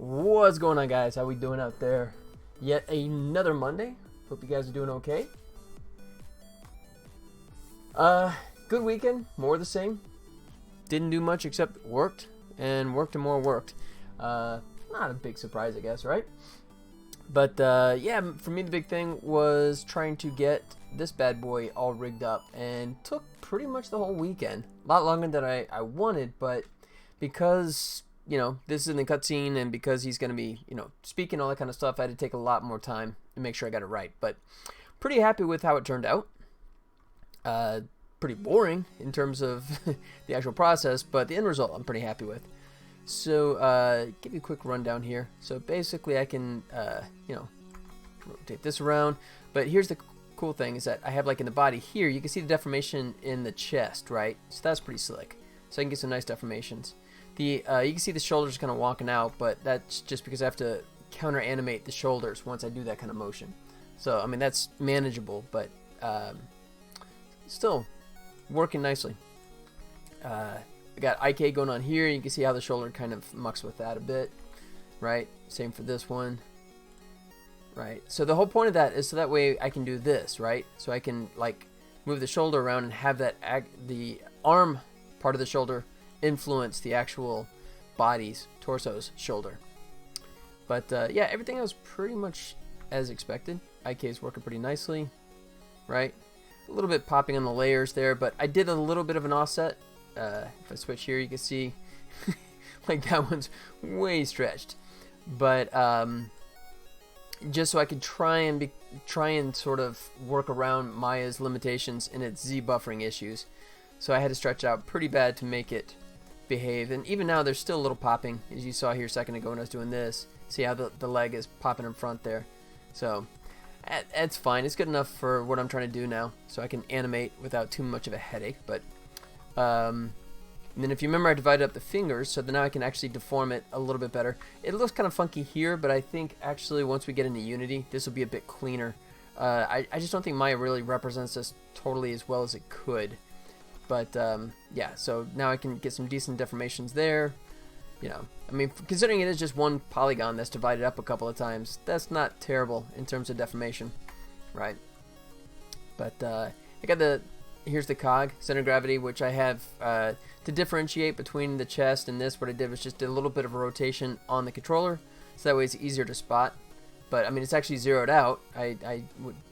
What's going on, guys? How we doing out there? Yet another Monday. Hope you guys are doing okay. Good weekend. More of the same. Didn't do much except worked and more worked. Not a big surprise, I guess, right? But yeah, for me the big thing was trying to get this bad boy all rigged up, and took pretty much the whole weekend. A lot longer than I wanted, but because this is in the cutscene, and because he's going to be, speaking, all that kind of stuff, I had to take a lot more time to make sure I got it right. But pretty happy with how it turned out. Pretty boring in terms of the actual process, but the end result I'm pretty happy with. So, give you a quick rundown here. So basically I can, rotate this around. But here's the cool thing is that I have, like, in the body here, you can see the deformation in the chest, right? So that's pretty slick. So I can get some nice deformations. You can see the shoulders kind of walking out, but that's just because I have to counter animate the shoulders once I do that kind of motion. So, I mean, that's manageable, but still working nicely. I got IK going on here. You can see how the shoulder kind of mucks with that a bit, right? Same for this one, right? So the whole point of that is so that way I can do this, right? So I can, like, move the shoulder around and have that the arm part of the shoulder influence the actual body's, torso's shoulder. But yeah, everything else pretty much as expected. IK is working pretty nicely, right? A little bit popping on the layers there, but I did a little bit of an offset. If I switch here, you can see like that one's way stretched. But just so I could try and sort of work around Maya's limitations and its Z buffering issues. So I had to stretch out pretty bad to make it behave. And even now there's still a little popping, as you saw here a second ago when I was doing this. See how the leg is popping in front there. So that's fine. It's good enough for what I'm trying to do now, so I can animate without too much of a headache. But and then if you remember, I divided up the fingers so that now I can actually deform it a little bit better. It looks kind of funky here, but I think actually once we get into Unity, this will be a bit cleaner. I just don't think Maya really represents this totally as well as it could. But yeah, so now I can get some decent deformations there. I mean, considering it is just one polygon that's divided up a couple of times, that's not terrible in terms of deformation, right? But I got here's the cog, center of gravity, which I have to differentiate between the chest and this. What I did was just did a little bit of a rotation on the controller, so that way it's easier to spot. but I mean, it's actually zeroed out. I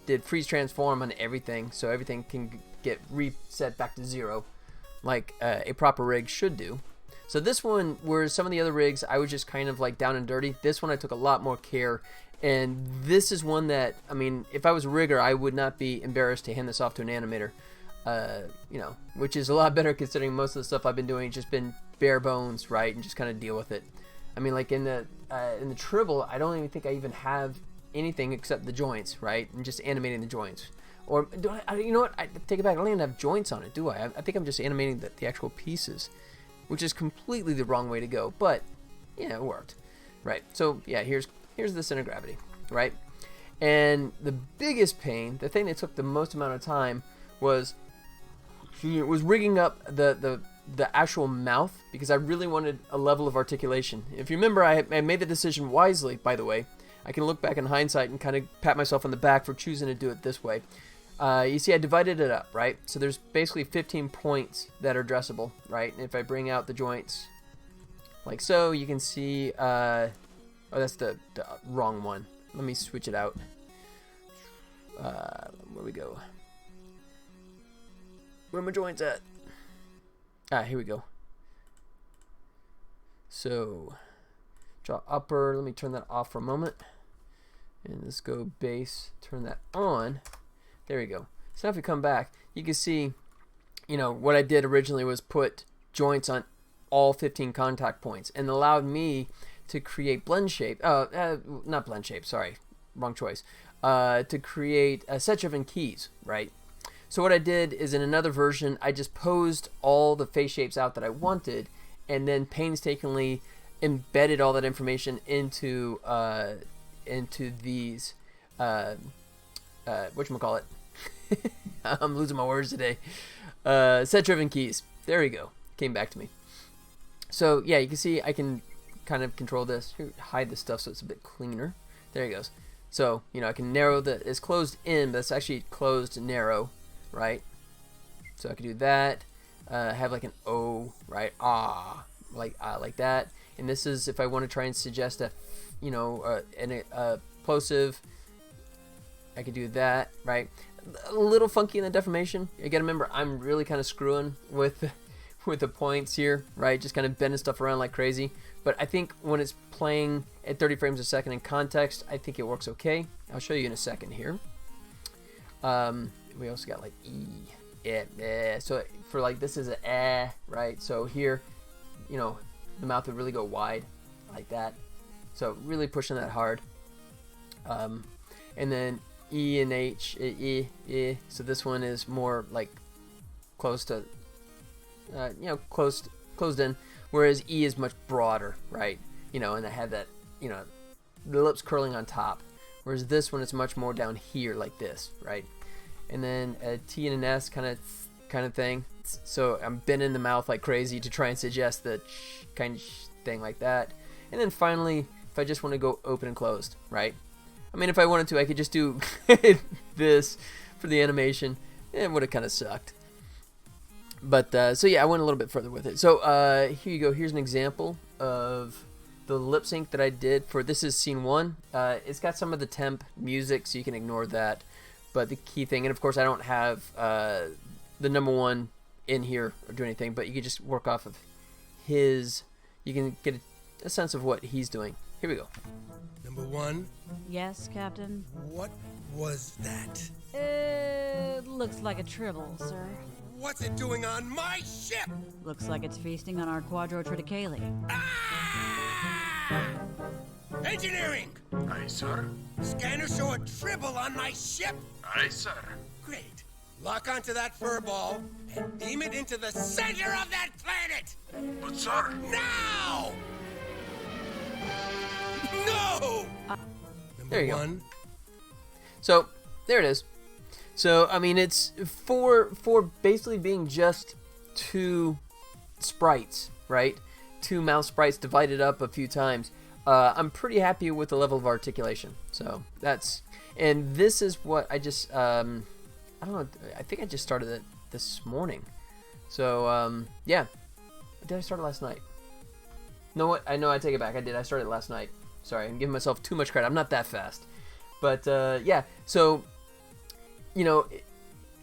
did freeze transform on everything, so everything can get reset back to 0, like a proper rig should do. So this one, where some of the other rigs, I was just kind of like down and dirty. This one I took a lot more care, and this is one that, I mean, if I was a rigger, I would not be embarrassed to hand this off to an animator. You know, which is a lot better considering most of the stuff I've been doing just been bare bones, right, and just kind of deal with it. I mean, like in the Tribble, I don't even think I even have anything except the joints, right, and just animating the joints. Or do you know what? I take it back. I don't even have joints on it, do I? I think I'm just animating the actual pieces, which is completely the wrong way to go. But yeah, it worked, right? So yeah, here's the center of gravity, right? And the biggest pain, the thing that took the most amount of time, was rigging up the actual mouth, because I really wanted a level of articulation. If you remember, I made the decision wisely, by the way. I can look back in hindsight and kind of pat myself on the back for choosing to do it this way. You see, I divided it up, right? So there's basically 15 points that are dressable, right? And if I bring out the joints like so, you can see, oh, that's the wrong one. Let me switch it out. Where we go? Where are my joints at? Here we go. So, draw upper. Let me turn that off for a moment. And let's go base. Turn that on. There we go. So now if we come back, you can see, you know, what I did originally was put joints on all 15 contact points, and allowed me to create blend shape. Not blend shape. Sorry, wrong choice. To create set-driven keys, right? So what I did is, in another version, I just posed all the face shapes out that I wanted, and then painstakingly embedded all that information into these whatchamacallit. I'm losing my words today. Set-driven keys. There we go. Came back to me. So yeah, you can see I can kind of control this. Here, hide this stuff so it's a bit cleaner. There it goes. So, you know, I can narrow it's closed in, but it's actually closed narrow, right? So I can do that. Have like an O, right? Like that. And this is if I want to try and suggest a, you know, a plosive. I could do that, right? A little funky in the deformation. You gotta remember, I'm really kind of screwing with the points here, right? Just kind of bending stuff around like crazy. But I think when it's playing at 30 frames a second in context, I think it works okay. I'll show you in a second here. We also got like E. So for like, this is a right? So here, you know, the mouth would really go wide like that. So really pushing that hard. And then E and H, E. So this one is more like close to, you know, closed in, whereas E is much broader, right? You know, and I have that, you know, the lips curling on top, whereas this one is much more down here like this, right? And then a T and an S kind of thing. So I'm bending the mouth like crazy to try and suggest the kind of thing like that. And then finally, if I just want to go open and closed, right? I mean, if I wanted to, I could just do this for the animation. It would have kind of sucked. But, so yeah, I went a little bit further with it. So, here you go. Here's an example of the lip sync that I did for, this is scene 1. It's got some of the temp music, so you can ignore that. But the key thing, and of course I don't have the number 1 in here or do anything, but you can just work off of his, you can get a sense of what he's doing. Here we go. Number 1? Yes, Captain? What was that? It looks like a tribble, sir. What's it doing on my ship? Looks like it's feasting on our quadrotriticale. Ah! Engineering! Aye, sir. Scanners show a tribble on my ship. Aye, sir. Great. Lock onto that fur ball and beam it into the center of that planet. But, sir... Now! No! There you go. Number 1. So there it is. So I mean, it's for basically being just 2 sprites, right? 2 mouth sprites divided up a few times. I'm pretty happy with the level of articulation. So that's, and this is what I just I don't know. I think I just started it this morning. So yeah, did I start it last night? No, what? I know, I take it back. I did. I started it last night. Sorry, I'm giving myself too much credit. I'm not that fast. But yeah, so, you know,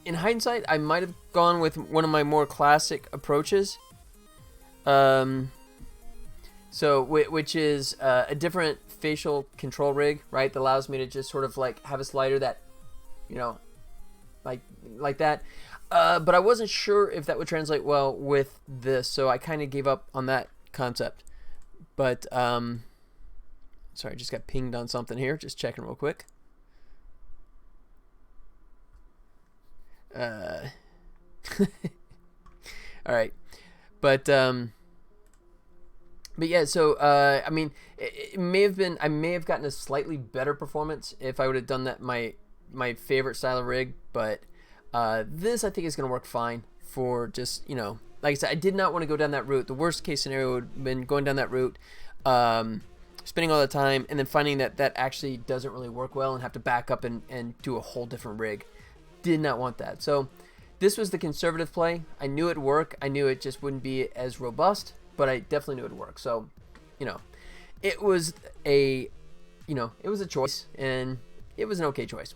in hindsight, I might have gone with one of my more classic approaches. Which is a different facial control rig, right? That allows me to just sort of like have a slider that, you know, like that. But I wasn't sure if that would translate well with this, so I kind of gave up on that concept. But sorry, I just got pinged on something here. Just checking real quick. All right, but yeah, so I mean, it may have been, I may have gotten a slightly better performance if I would have done that my favorite style of rig, but this I think is going to work fine for just, you know, like I said, I did not want to go down that route. The worst case scenario would have been going down that route, spending all the time, and then finding that that actually doesn't really work well and have to back up and do a whole different rig. Did not want that. So this was the conservative play. I knew it'd work. I knew it just wouldn't be as robust, but I definitely knew it'd work. So, you know, it was a choice, and it was an okay choice.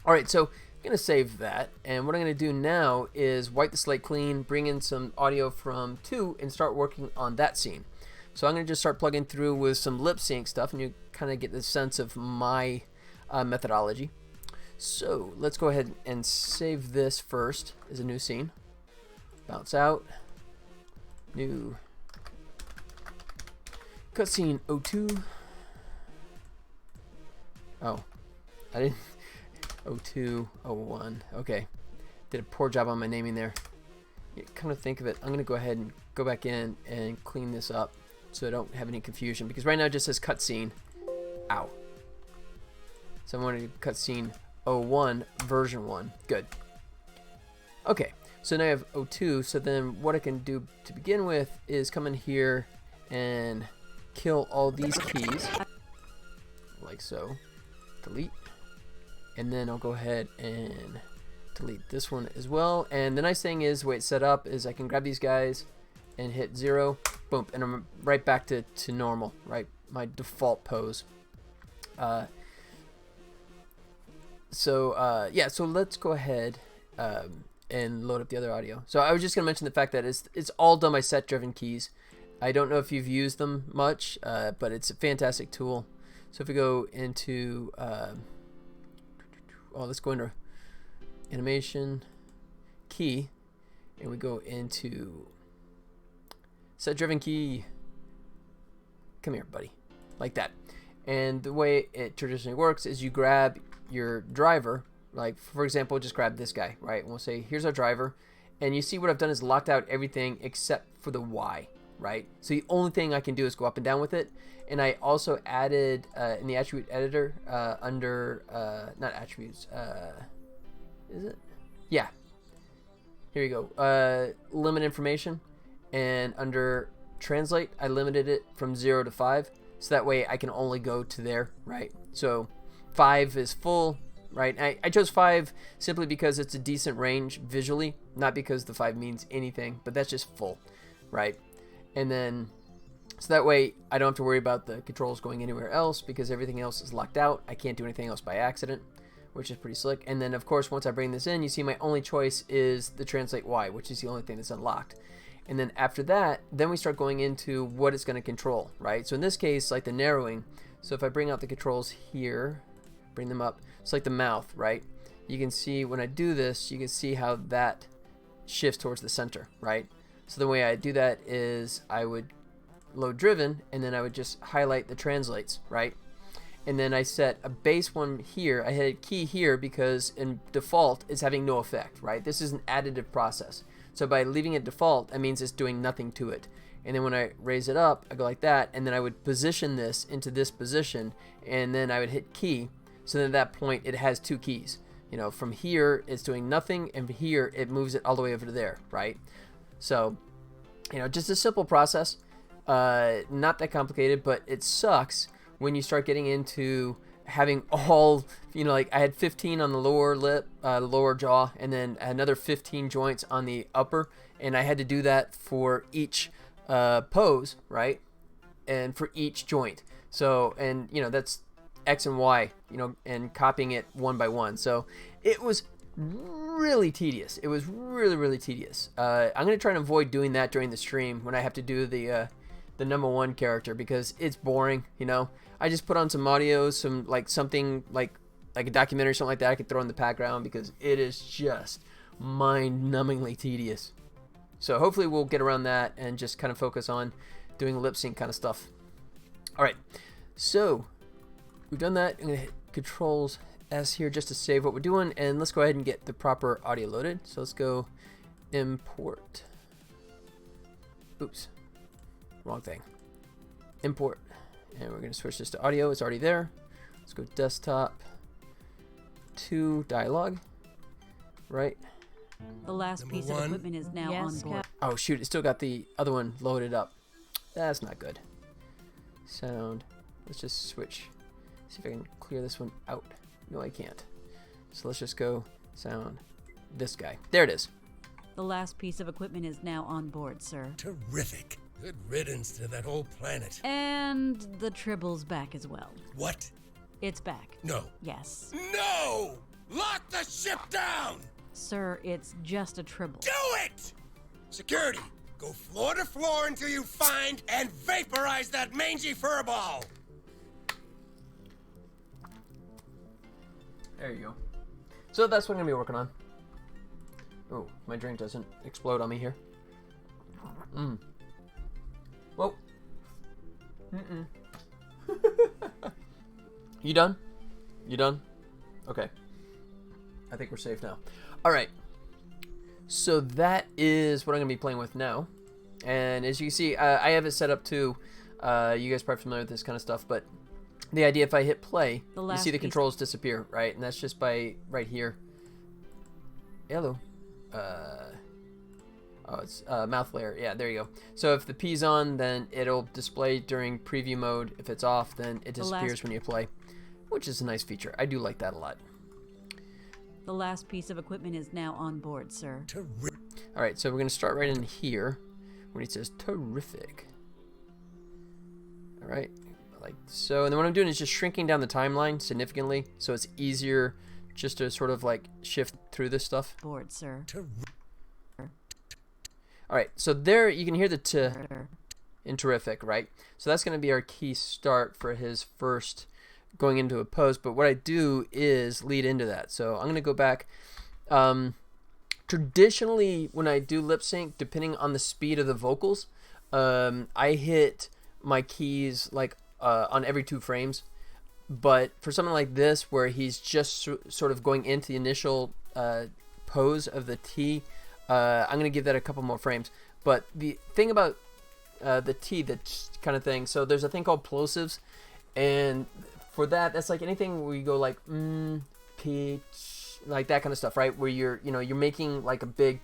All right, so I'm going to save that, and what I'm going to do now is wipe the slate clean, bring in some audio from 2, and start working on that scene. So I'm going to just start plugging through with some lip sync stuff, and you kind of get the sense of my methodology. So let's go ahead and save this first as a new scene. Bounce out. New. Cutscene 02. Oh, I didn't. 02, 01. Okay. Did a poor job on my naming there. Yeah, come to think of it, I'm going to go ahead and go back in and clean this up so I don't have any confusion, because right now it just says cutscene. Ow. So I'm going to do cutscene 01 version 1. Good. Okay, so now I have 02, so then what I can do to begin with is come in here and kill all these keys like so. Delete. And then I'll go ahead and delete this one as well. And the nice thing is, the way it's set up is I can grab these guys and hit 0, boom, and I'm right back to normal, right? My default pose. Yeah, so let's go ahead and load up the other audio. So I was just going to mention the fact that it's all done by set-driven keys. I don't know if you've used them much, but it's a fantastic tool. So if we go into, let's go into animation, key, and we go into set-driven key. Come here, buddy, like that. And the way it traditionally works is you grab your driver, like for example, just grab this guy, right? And we'll say, here's our driver, and you see what I've done is locked out everything except for the Y, right? So the only thing I can do is go up and down with it. And I also added in the attribute editor under not attributes, is it? Yeah. Here you go. Limit information, and under translate, I limited it from 0 to 5, so that way I can only go to there, right? So 5 is full, right? I chose 5 simply because it's a decent range visually, not because the 5 means anything, but that's just full, right? And then, so that way I don't have to worry about the controls going anywhere else because everything else is locked out. I can't do anything else by accident, which is pretty slick. And then of course, once I bring this in, you see my only choice is the translate Y, which is the only thing that's unlocked. And then after that, then we start going into what it's going to control, right? So in this case, like the narrowing, so if I bring out the controls here, bring them up, it's like the mouth, right? You can see when I do this, you can see how that shifts towards the center, right? So the way I do that is I would load driven, and then I would just highlight the translates, right? And then I set a base one here. I had a key here because in default it's having no effect, right? This is an additive process. So by leaving it default, that means it's doing nothing to it. And then when I raise it up, I go like that, and then I would position this into this position, and then I would hit key. So then at that point it has 2 keys. You know, from here it's doing nothing, and from here it moves it all the way over to there, right? So, you know, just a simple process. Not that complicated, but it sucks when you start getting into having all, you know, like I had 15 on the lower lip, lower jaw, and then another 15 joints on the upper, and I had to do that for each pose, right? And for each joint. So, and you know, that's X and Y, you know, and copying it one by one. So it was really tedious. It was really tedious. I'm going to try and avoid doing that during the stream when I have to do the number one character, because it's boring, you know. I just put on some audio, some like something like a documentary or something like that I could throw in the background, because it is just mind-numbingly tedious. So hopefully we'll get around that and just kind of focus on doing lip sync kind of stuff. All right, so we've done that. I'm gonna hit Controls S here just to save what we're doing, and let's go ahead and get the proper audio loaded. So let's go import. Oops, wrong thing. Import, and we're gonna switch this to audio. It's already there. Let's go desktop to dialogue. Right. The last Number piece one. of equipment is now Yes, on board. Oh shoot, it still got the other one loaded up. That's not good. Sound. Let's just switch. See if I can clear this one out. No, I can't. So let's just go sound this guy. There it is. The last piece of equipment is now on board, sir. Terrific. Good riddance to that whole planet. And the Tribble's back as well. What? It's back. No. Yes. No! Lock the ship down! Sir, it's just a Tribble. Do it! Security, go floor to floor until you find and vaporize that mangy furball. There you go. So that's what I'm going to be working on. Oh, my drink doesn't explode on me here. Whoa. You done? You done? Okay. I think we're safe now. All right. So that is what I'm going to be playing with now. And as you can see, I have it set up too. You guys are probably familiar with this kind of stuff, but the idea, if I hit play, you see the controls disappear, right? And that's just by right here. Hello. Oh, it's mouth layer. Yeah, there you go. So if the P's on, then it'll display during preview mode. If it's off, then it disappears when you play, which is a nice feature. I do like that a lot. The last piece of equipment is now on board, sir. All right, so we're going to start right in here when it says terrific. All right, like so. And then what I'm doing is just shrinking down the timeline significantly, so it's easier just to sort of like shift through this stuff. Board, sir. All right, so there you can hear the T in terrific, right? So that's going to be our key start for his first going into a pose. But what I do is lead into that. So I'm going to go back. Traditionally, when I do lip sync, depending on the speed of the vocals, I hit my keys like on every 2 frames. But for something like this, where he's just sort of going into the initial pose of the T, I'm going to give that a couple more frames. But the thing about the T, that kind of thing, so there's a thing called Plosives, and for that, that's like anything where you go like pitch, like that kind of stuff, right? Where you're making like a big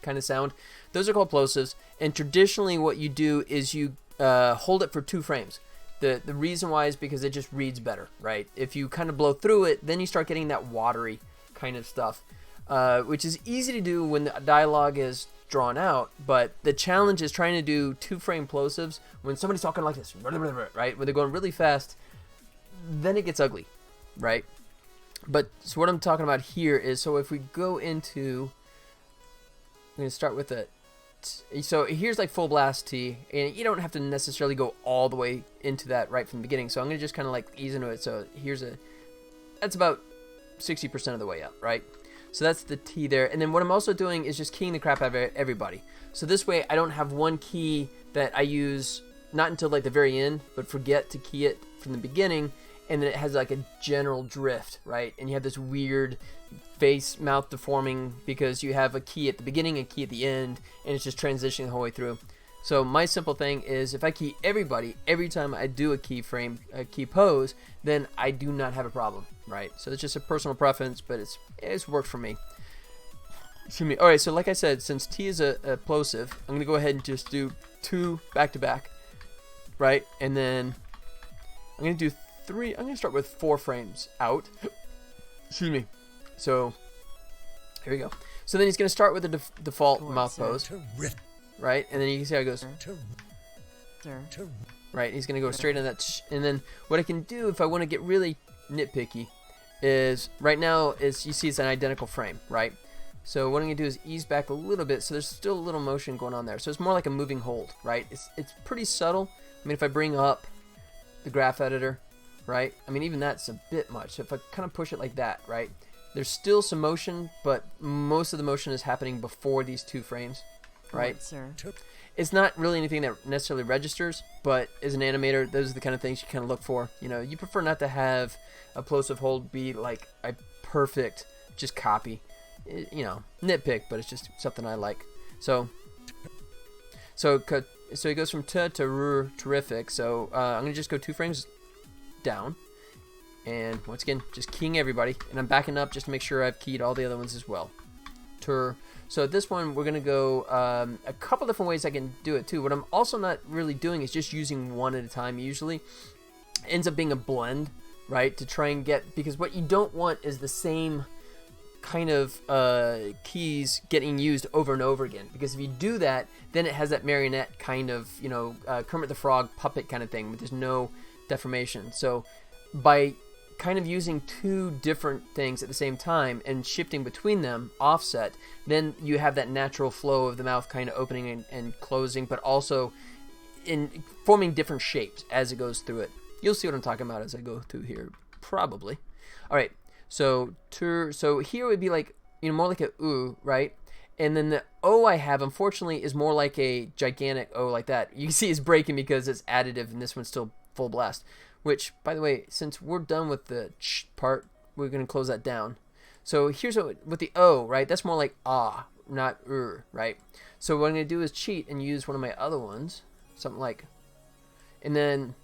kind of sound. Those are called Plosives, and traditionally what you do is you hold it for 2 frames. The reason why is because it just reads better, right? If you kind of blow through it, then you start getting that watery kind of stuff, which is easy to do when the dialogue is drawn out, but the challenge is trying to do 2-frame plosives when somebody's talking like this, right? When they're going really fast, then it gets ugly, right? But so what I'm talking about here is, so if we go into, I'm going to start with a, so here's like full blast T, and you don't have to necessarily go all the way into that right from the beginning. So I'm going to just kind of like ease into it. So here's that's about 60% of the way up, right? So that's the T there. And then what I'm also doing is just keying the crap out of everybody. So this way I don't have one key that I use not until like the very end, but forget to key it from the beginning. And then it has like a general drift, right? And you have this weird face mouth deforming because you have a key at the beginning and a key at the end, and it's just transitioning the whole way through. So my simple thing is, if I key everybody every time I do a keyframe, a key pose, then I do not have a problem, right? So it's just a personal preference, but it's worked for me. Excuse me. All right, so like I said, since T is a plosive, I'm gonna go ahead and just do 2 back to back, right? And then I'm gonna do 3. I'm gonna start with 4 frames out. Excuse me. So here we go. So then he's gonna start with the default mouth pose, right? And then you can see how it goes. Sir. right? He's going to go straight on that. And then what I can do if I want to get really nitpicky is right now is you see it's an identical frame, right? So what I'm going to do is ease back a little bit so there's still a little motion going on there. So it's more like a moving hold, right? It's pretty subtle. I mean, if I bring up the graph editor, right? I mean, even that's a bit much. So if I kind of push it like that, right? There's still some motion, but most of the motion is happening before these two frames, right? Sir. It's not really anything that necessarily registers, but as an animator, those are the kind of things you kind of look for. You know, you prefer not to have a plosive hold be like a perfect just copy. You know, nitpick, but it's just something I like. So he goes from to terrific. So I'm gonna just go 2 frames down, and once again, just keying everybody, and I'm backing up just to make sure I've keyed all the other ones as well. So this one we're gonna go a couple different ways I can do it too. What I'm also not really doing is just using one at a time. Usually, it ends up being a blend, right? To try and get, because what you don't want is the same kind of keys getting used over and over again, because if you do that, then it has that marionette kind of, you know, Kermit the Frog puppet kind of thing, but there's no deformation. So by kind of using 2 different things at the same time and shifting between them offset, then you have that natural flow of the mouth kind of opening and closing, but also in forming different shapes as it goes through it. You'll see what I'm talking about as I go through here, probably. All right. So here would be like, you know, more like a ooh, right? And then the O I have, unfortunately, is more like a gigantic O like that. You can see it's breaking because it's additive, and this one's still full blast. Which, by the way, since we're done with the ch part, we're going to close that down. So here's what, with the O, right? That's more like ah, not right? So what I'm going to do is cheat and use one of my other ones, something like, and then...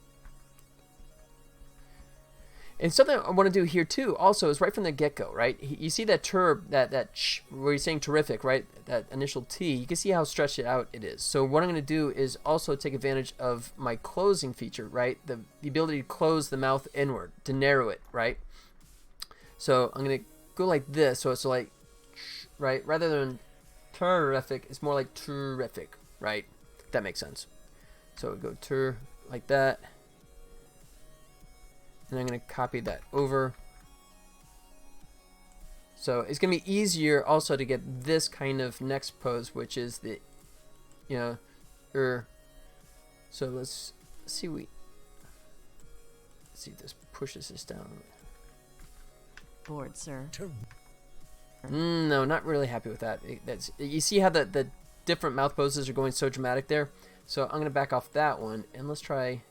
And something I want to do here too, also, is right from the get-go, right? You see that that ch, where you're saying terrific, right? That initial T. You can see how stretched it out it is. So what I'm going to do is also take advantage of my closing feature, right? The ability to close the mouth inward, to narrow it, right? So I'm going to go like this, so it's like, right? Rather than terrific, it's more like terrific, right? If that makes sense. So we go like that. And I'm going to copy that over. So it's going to be easier also to get this kind of next pose, which is the, you know, So let's see if this pushes this down. Board, sir. No, not really happy with that. You see how the different mouth poses are going so dramatic there? So I'm going to back off that one, and let's try...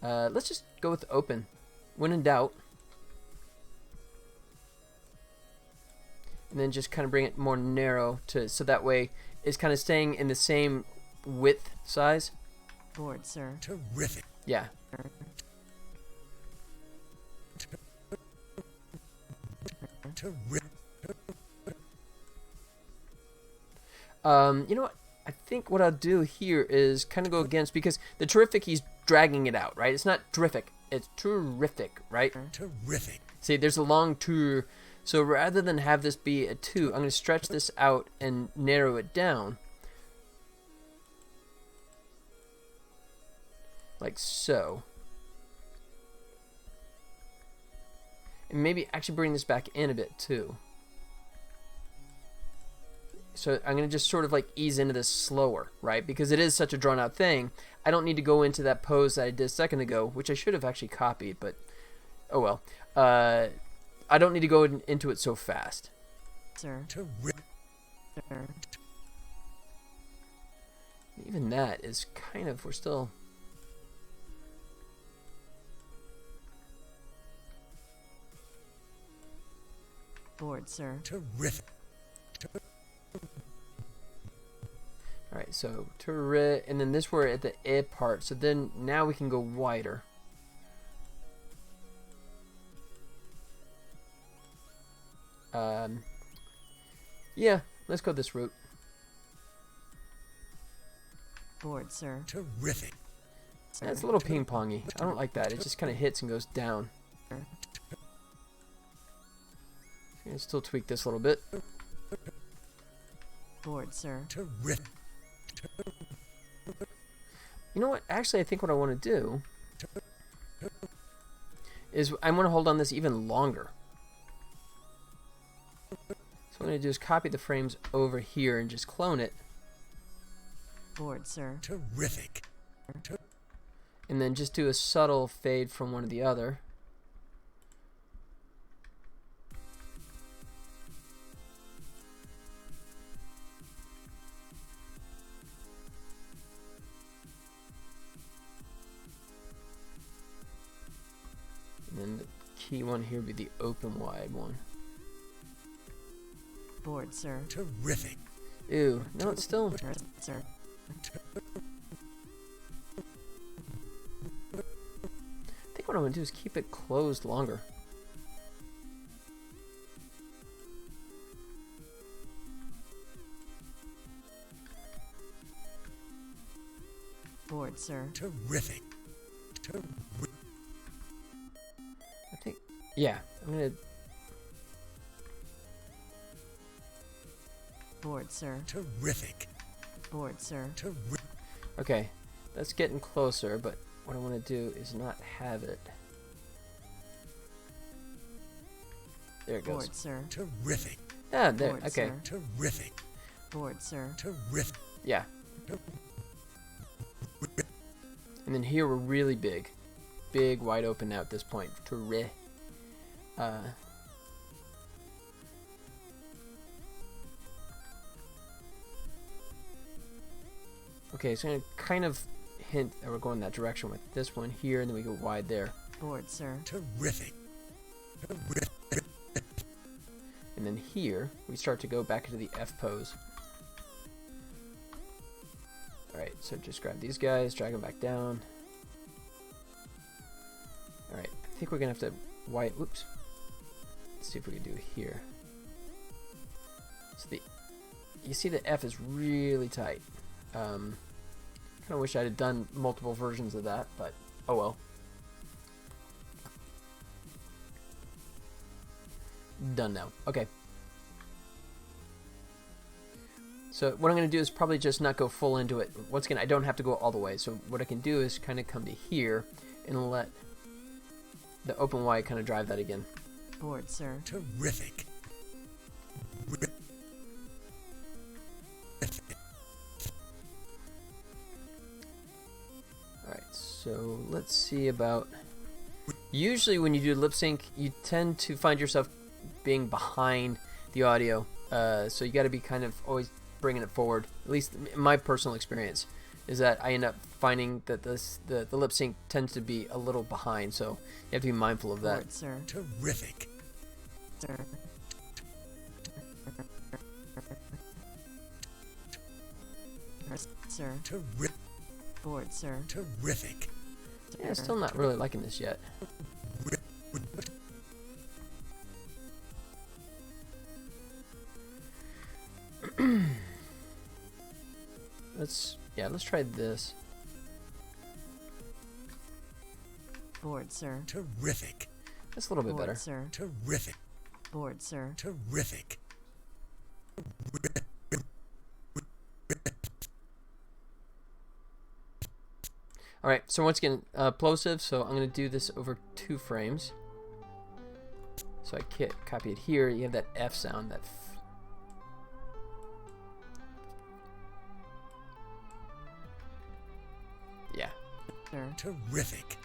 let's just go with open. When in doubt. And then just kind of bring it more narrow so that way it's kind of staying in the same width size. Board, sir. Terrific. Yeah. Terrific. You know what? I think what I'll do here is kind of go against, because the terrific, he's dragging it out, right? It's not terrific, it's terrific, right? Terrific. See, there's a long tour. So rather than have this be a 2, I'm going to stretch this out and narrow it down. Like so. And maybe actually bring this back in a bit too. So I'm going to just sort of like ease into this slower, right? Because it is such a drawn out thing. I don't need to go into that pose that I did a second ago, which I should have actually copied, but oh well. I don't need to go into it so fast. Sir. Terrific. Sir. Even that is kind of, we're still... Board, sir. Terrific. Alright, so and then this we're at the I part, so then now we can go wider. Yeah, let's go this route. Board, sir. Terrific. Yeah, it's a little ping-pongy. I don't like that. It just kind of hits and goes down. Okay, still tweak this a little bit. Board, sir. Terrific. You know what? Actually, I think what I want to do is I want to hold on this even longer. So what I'm going to do is copy the frames over here and just clone it. Board, sir. Terrific. And then just do a subtle fade from one to the other. And then the key one here would be the open wide one. Board, sir. Terrific. Ew, no, it's still... Sir. I think what I'm going to do is keep it closed longer. Board, sir. Terrific. I think... Yeah, I'm going to... Board, sir. Terrific. Board, sir. Terrific. Okay, that's getting closer, but what I want to do is not have it. There it goes. Board, sir. Terrific. Ah, there. Board, Okay. sir. Terrific. Board, sir. Terrific. Yeah. And then here we're really big. Big, wide open now at this point. Okay, so I'm going to kind of hint that we're going that direction with this one here, and then we go wide there. Board, sir. Terrific. Terrific. And then here, we start to go back into the F pose. Alright, so just grab these guys, drag them back down. Alright, I think we're going to have to wide... Whoops. Let's see if we can do it here. So you see the F is really tight. Kind of wish I had done multiple versions of that, but oh well. Done now. Okay. So what I'm going to do is probably just not go full into it. Once again, I don't have to go all the way. So what I can do is kind of come to here and let the open wide kind of drive that again. Board, sir. Terrific. Alright, so let's see about... Usually when you do lip sync, you tend to find yourself being behind the audio. So you got to be kind of always bringing it forward. At least in my personal experience is that I end up finding that the lip sync tends to be a little behind. So you have to be mindful of that. Board, sir. Terrific. Sir. Sir. Terrific. Board, sir. Terrific. Yeah, still not really liking this yet. Let's try this. Board, sir. Terrific. That's a little bit Board, better. sir. Terrific. Board, sir. Terrific. Alright, so once again, plosive, so I'm going to do this over 2 frames. So I copy it here, you have that F sound, that yeah. Sir. Terrific.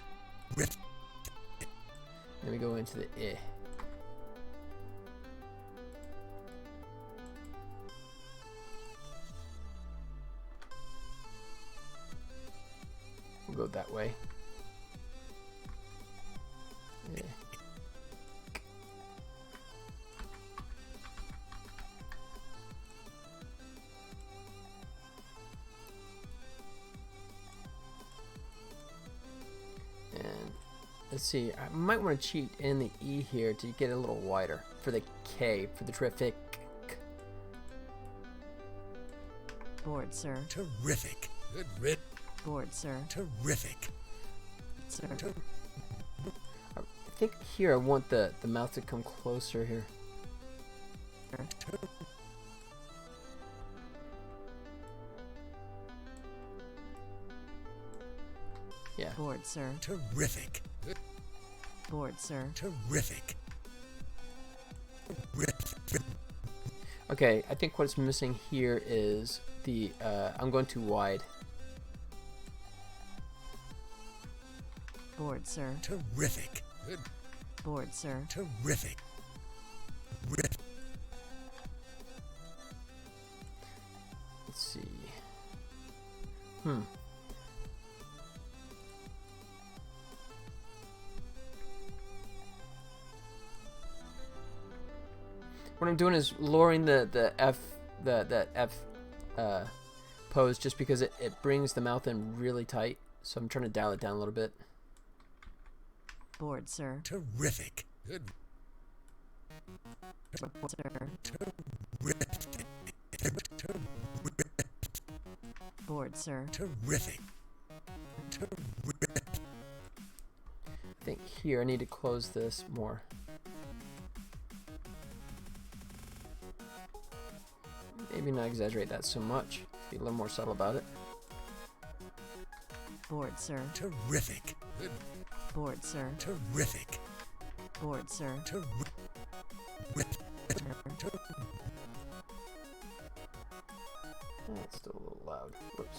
Then we go into the I. We'll go that way. Yeah. And let's see, I might want to cheat in the E here to get it a little wider for the K, for the terrific. Board, sir. Terrific. Good rid. Board, sir. Terrific. Sir. I think here I want the mouth to come closer here. Yeah. Board, sir. Terrific. Board, sir. Terrific. Okay, I think what's missing here is the, I'm going too wide. Board, sir. Terrific. Board, sir. Terrific. Let's see. What I'm doing is lowering the F, that F pose just because it brings the mouth in really tight. So I'm trying to dial it down a little bit. Board, sir. Terrific. Good. Board, sir. Board, sir. Terrific. I think here I need to close this more. Maybe not exaggerate that so much. Be a little more subtle about it. Board, sir. Terrific. Good. Board, sir. Terrific. Board, sir. That's still a little loud. Whoops.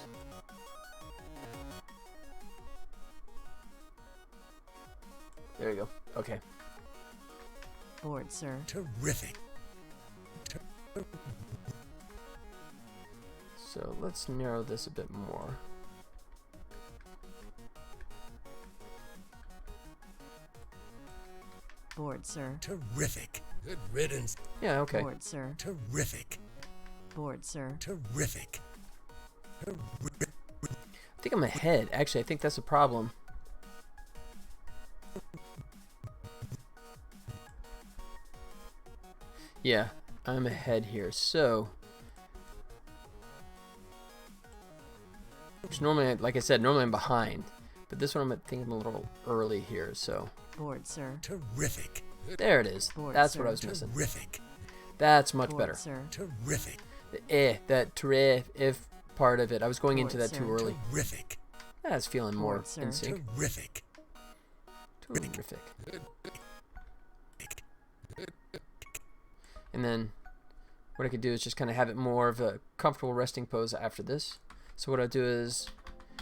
There you go. Okay. Board, sir. Terrific. So let's narrow this a bit more. Board, sir. Terrific. Good riddance. Yeah, okay. Board, sir. Terrific. Board, sir. Terrific. I think I'm ahead. Actually, I think that's a problem. Yeah, I'm ahead here. So, which normally, like I said, normally I'm behind. But this one I think I'm a little early here, so. Board, sir. Terrific. There it is. Board, That's sir. what I was missing. Terrific. That's much Board, better. sir. Terrific. The that if part of it. I was going into Board, that too sir. early. Terrific. That's feeling more Board, sir. in sync. Terrific. Terrific. And then what I could do is just kind of have it more of a comfortable resting pose after this. So what I'll do is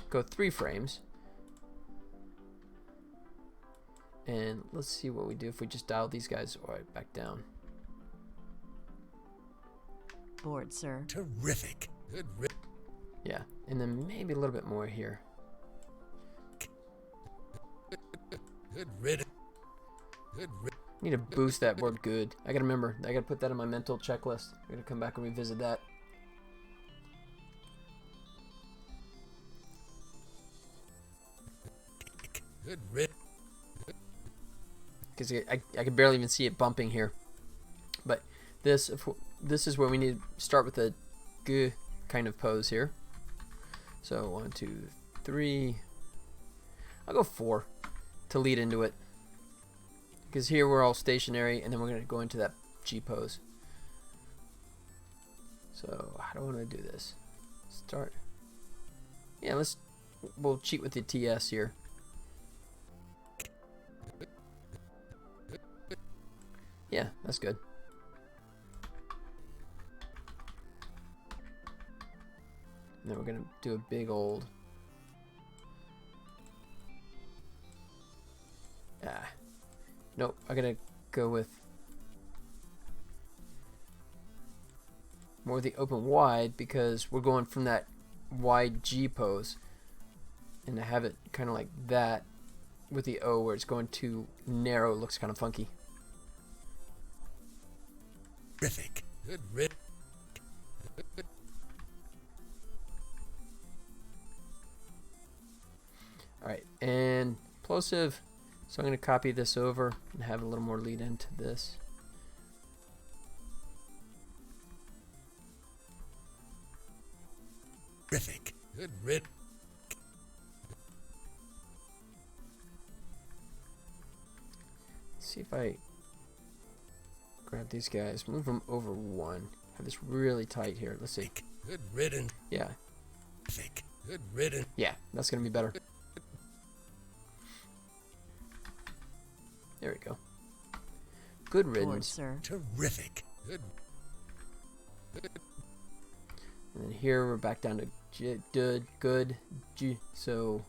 go 3 frames. And let's see what we do if we just dial these guys right back down. Board, sir. Terrific. Good. Yeah, and then maybe a little bit more here. Good riddance. Good. Need to boost that word good. I gotta remember. I gotta put that on my mental checklist. I gotta come back and revisit that. Good riddance. Because I can barely even see it bumping here. But this is where we need to start with a g kind of pose here. So 1, 2, 3. I'll go 4 to lead into it. Because here we're all stationary, and then we're going to go into that G pose. So how do I want to do this? Start. Yeah, we'll cheat with the TS here. Yeah, that's good. And then we're going to do a big old... Nope, I'm going to go with more of the open wide because we're going from that wide G pose. And to have it kind of like that with the O where it's going too narrow, it looks kind of funky. Terrific. Good riddance. Alright, and plosive. So I'm going to copy this over and have a little more lead into this. Terrific. Good riddance. See if I grab these guys, move them over 1. Have this really tight here. Let's see. Good riddance. Yeah. Terrific. Good riddance. Yeah, that's going to be better. There we go. Good Bored, riddance. sir. Terrific. Good. And then here we're back down to good, G. So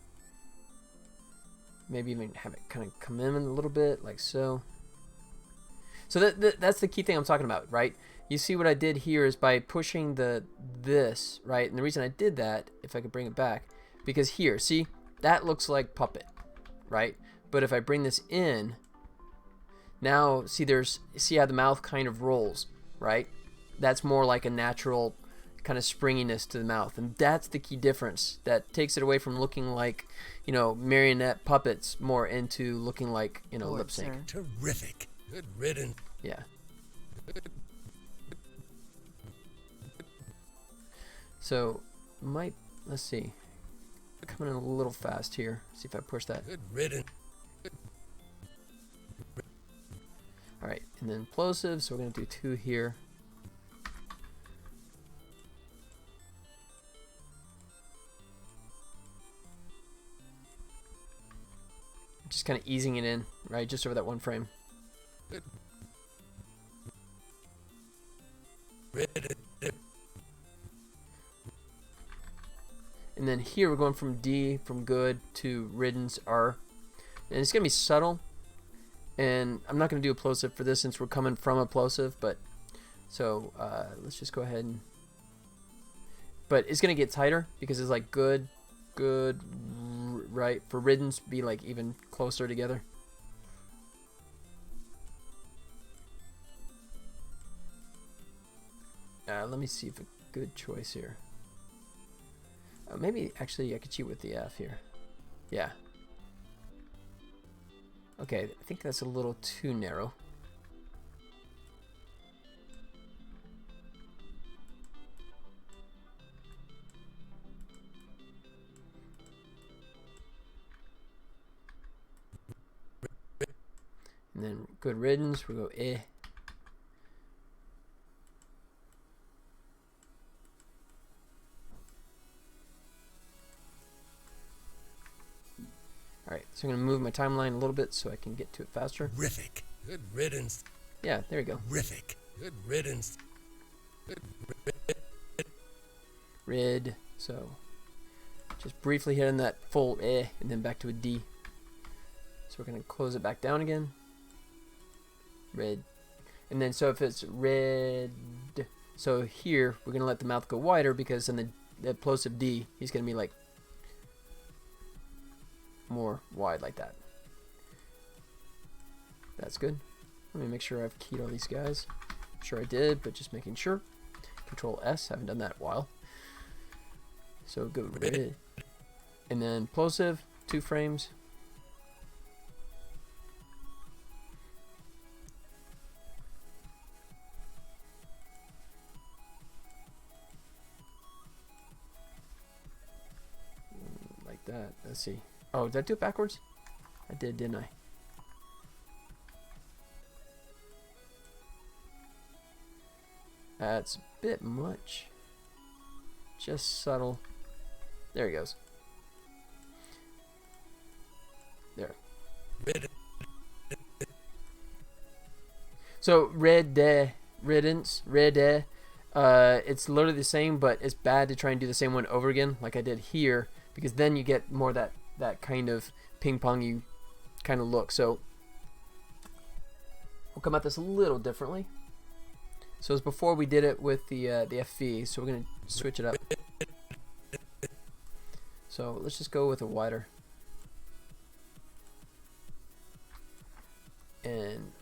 maybe even have it kind of come in a little bit, like so. So that's the key thing I'm talking about, right? You see what I did here is by pushing this, right? And the reason I did that, if I could bring it back, because here, see, that looks like puppet, right? But if I bring this in, now see how the mouth kind of rolls, right? That's more like a natural kind of springiness to the mouth, and that's the key difference that takes it away from looking like, you know, marionette puppets more into looking like, you know, Bored, lip sync. sir. Terrific. Good riddance. Yeah. So let's see, coming in a little fast here. See if I push that. Good riddance. All right, and then plosives. So we're gonna do 2 here. Just kind of easing it in, right, just over that 1 frame. Good. Riddance. And then here we're going from D, from good, to riddance R. And it's going to be subtle. And I'm not going to do a plosive for this since we're coming from a plosive, but so let's just go ahead and, but it's going to get tighter because it's like good, right? For riddance, be like even closer together. Let me see if a good choice here. Maybe actually I could cheat with the F here. Yeah. Okay, I think that's a little too narrow. And then good riddance, we'll go eh. Alright, so I'm going to move my timeline a little bit so I can get to it faster. Terrific. Good riddance. Yeah, there we go. Terrific. Good riddance. Good Rid. So, just briefly hitting that full eh and then back to a D. So we're going to close it back down again. Red. And then so if it's red, so here we're going to let the mouth go wider because in the plosive D, he's going to be like more wide like that. That's good. Let me make sure I've keyed all these guys. Sure I did, but just making sure. Control S, haven't done that in a while. So go red. And then plosive, 2 frames. Like that. Let's see. Oh, did I do it backwards? I did, didn't I? That's a bit much. Just subtle. There he goes. There. So riddance, it's literally the same, but it's bad to try and do the same one over again, like I did here, because then you get more that kind of ping-pongy kind of look. So we'll come at this a little differently. So as before, we did it with the FV, so we're gonna switch it up. So let's just go with a wider. And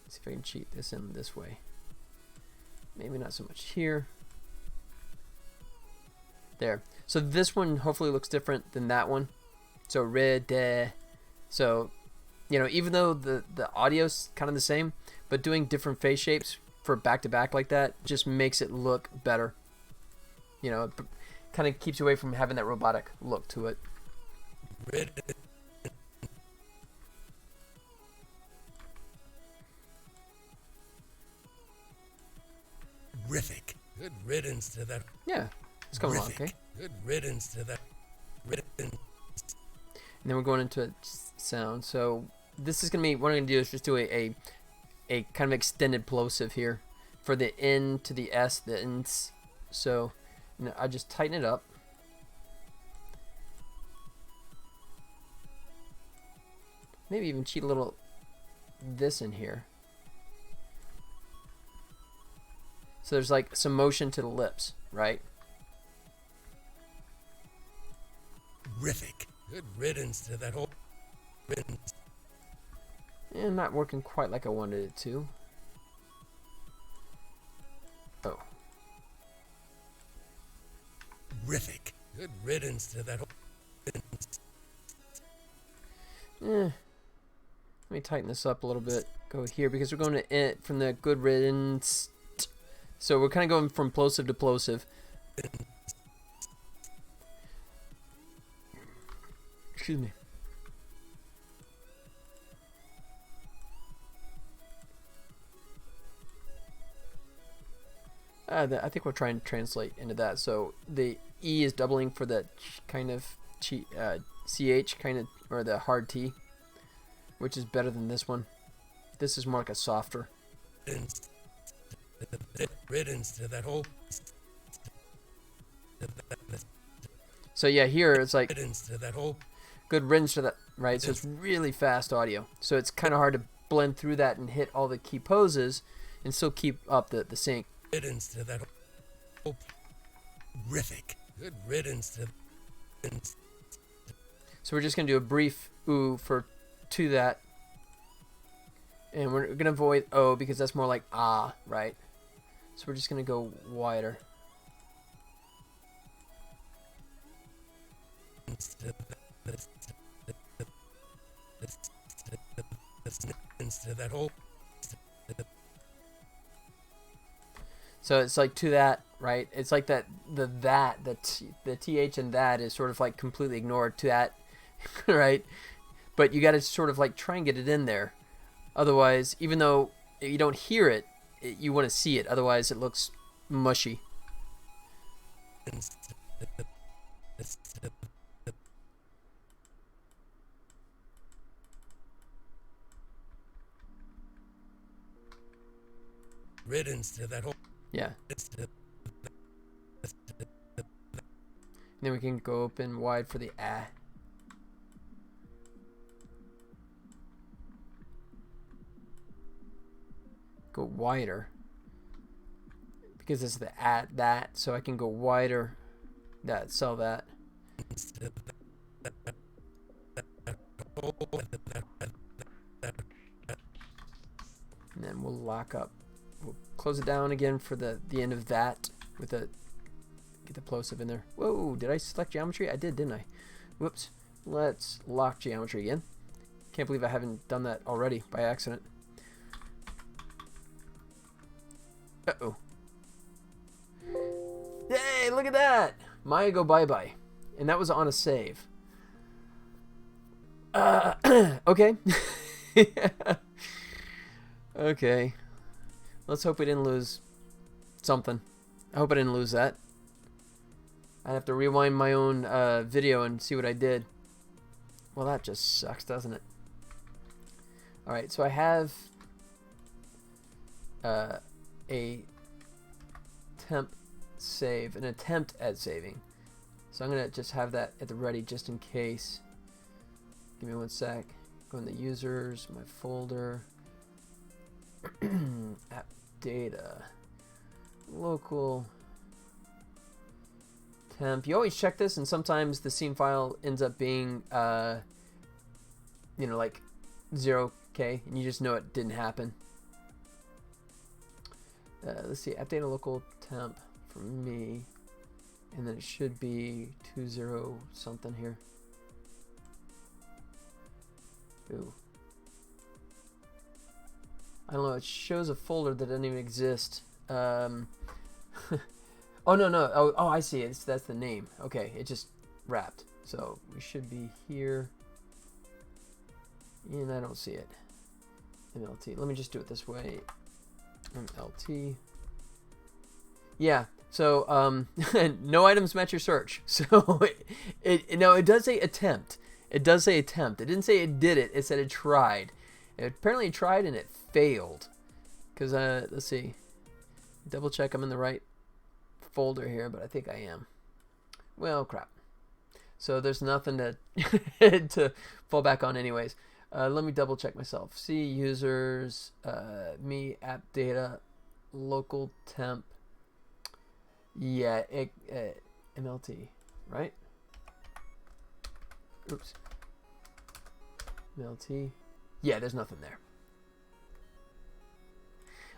see if I can cheat this in this way. Maybe not so much here. There. So this one hopefully looks different than that one. So red, so you know, even though the audio's kind of the same, but doing different face shapes for back to back like that just makes it look better. You know, it kind of keeps you away from having that robotic look to it. Terrific. Good riddance to that. Yeah, it's coming along, okay? Good riddance to that. Riddance. And then we're going into a sound. So this is gonna be what I'm gonna do is just do a kind of extended plosive here for the N to the S, the N's. So I just tighten it up. Maybe even cheat a little this in here. So there's like some motion to the lips, right? Terrific. Good riddance to that whole riddance. And not working quite like I wanted it to. Oh. Terrific. Good riddance to that whole riddance. Let me tighten this up a little bit. Go here because we're going to it from the good riddance. So we're kind of going from plosive to plosive. Excuse me. I think we'll try and translate into that. So the E is doubling for the kind of CH kind of, or the hard T, which is better than this one. This is more like a softer. Riddance to that whole. So yeah, here it's like Riddance to that whole. good riddance to that, right? So it's really fast audio. So it's kind of hard to blend through that and hit all the key poses and still keep up the sync. Riddance to that whole. Terrific. Good riddance to. So we're just gonna do a brief ooh to that, and we're gonna avoid O because that's more like ah, right? So we're just gonna go wider. To that whole. So it's like to that, right? It's like that the th and that is sort of like completely ignored to that, right? But you got to sort of like try and get it in there. Otherwise, even though you don't hear it, you want to see it. Otherwise, it looks mushy. Riddance to that whole. Yeah. And then we can go open wide for the ah. Go wider. Because it's the at that, so I can go wider. That, sell that. And then we'll lock up. We'll close it down again for the end of that with the get the plosive in there. Whoa, did I select geometry? I did, didn't I? Whoops. Let's lock geometry again. Can't believe I haven't done that already by accident. Uh-oh. Yay, look at that! Maya go bye-bye. And that was on a save. Okay. Okay. Let's hope we didn't lose something. I hope I didn't lose that. I'd have to rewind my own video and see what I did. Well, that just sucks, doesn't it? Alright, so I have a temp save, an attempt at saving. So I'm going to just have that at the ready just in case. Give me one sec. Go in the users, my folder. App data. Local temp. You always check this, and sometimes the scene file ends up being, you know, like 0K, and you just know it didn't happen. Let's see, app data local temp for me, and then it should be 20 something here. Ooh. I don't know, it shows a folder that doesn't even exist. Oh, no. Oh, I see it. That's the name. Okay, it just wrapped. So we should be here. And I don't see it. MLT. Let me just do it this way. MLT. Yeah. So no items match your search. So it does say attempt. It does say attempt. It didn't say it did it. It said it tried. Apparently it tried and it failed. Because, let's see. Double check I'm in the right folder here, but I think I am. Well, crap. So there's nothing to, to fall back on anyways. Let me double check myself. See users, me, app data, local temp. Yeah, MLT, right? Oops. MLT. Yeah, there's nothing there.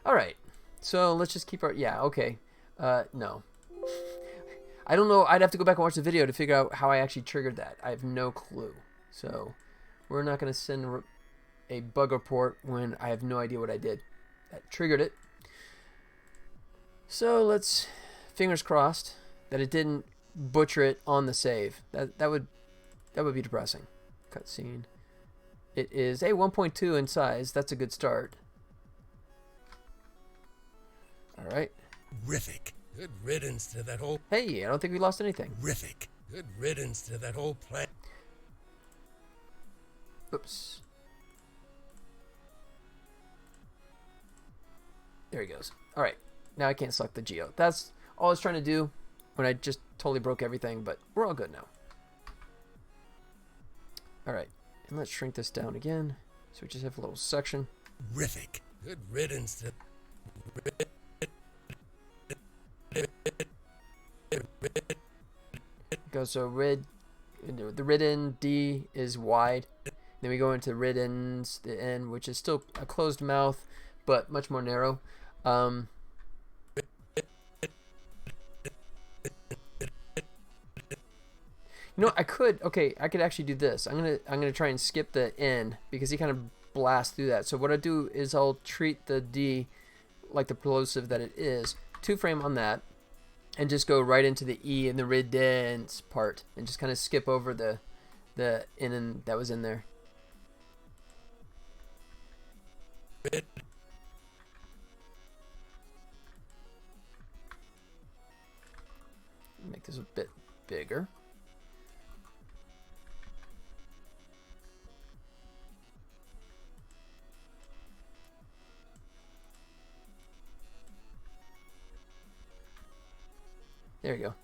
All right. So let's just keep our, yeah, okay. No. I don't know. I'd have to go back and watch the video to figure out how I actually triggered that. I have no clue. So we're not going to send a bug report when I have no idea what I did. That triggered it. So let's, fingers crossed that it didn't butcher it on the save. That would be depressing. Cutscene. It is a 1.2 in size. That's a good start. All right. Terrific. Good riddance to that whole... Hey, I don't think we lost anything. Terrific. Good riddance to that whole plan. Oops. There he goes. All right. Now I can't select the geo. That's all I was trying to do when I just totally broke everything, but we're all good now. All right. And let's shrink this down again. So we just have a little section. Terrific. Good riddance to... Goes so the ridden D is wide. Then we go into riddens, the N, which is still a closed mouth, but much more narrow. You know, I could actually do this. I'm gonna try and skip the N because he kind of blasts through that. So what I do is I'll treat the D like the plosive that it is, 2-frame on that, and just go right into the E and the riddens part, and just kind of skip over the N that was in there. Make this a bit bigger. There you go.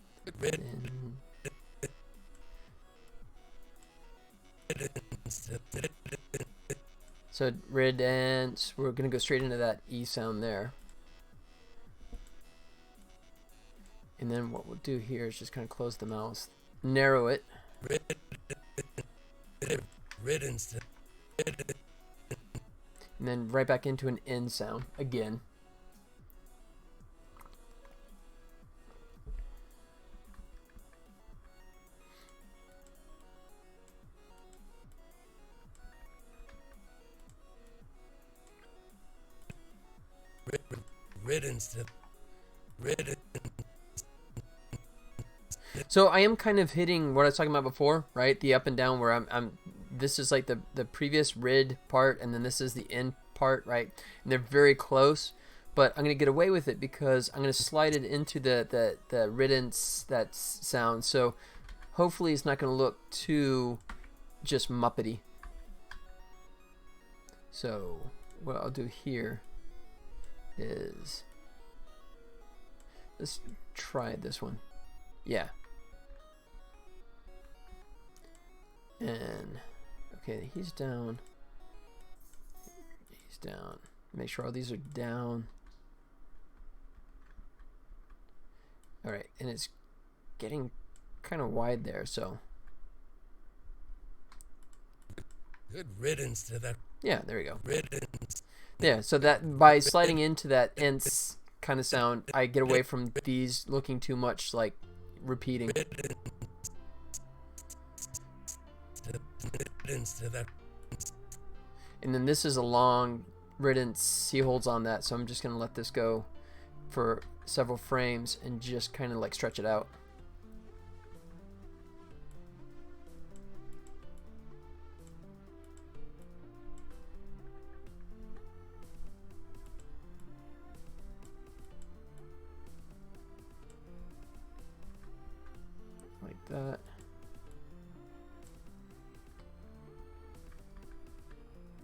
So riddens, we're gonna go straight into that E sound there. And then what we'll do here is just kind of close the mouse, narrow it. And then right back into an N sound again. So I am kind of hitting what I was talking about before, right? The up and down where I'm this is like the previous rid part, and then this is the end part, right? And they're very close, but I'm gonna get away with it because I'm gonna slide it into the riddance that sound. So hopefully it's not gonna look too just muppety. So what I'll do here is let's try this one. Yeah. And okay, he's down. He's down. Make sure all these are down. All right, and it's getting kind of wide there, so. Good riddance to that. Yeah, there we go. Riddance. Yeah, so that by sliding into that ents kind of sound, I get away from these looking too much like repeating. And then this is a long riddance. He holds on that, so I'm just gonna let this go for several frames and just kind of like stretch it out. Like that.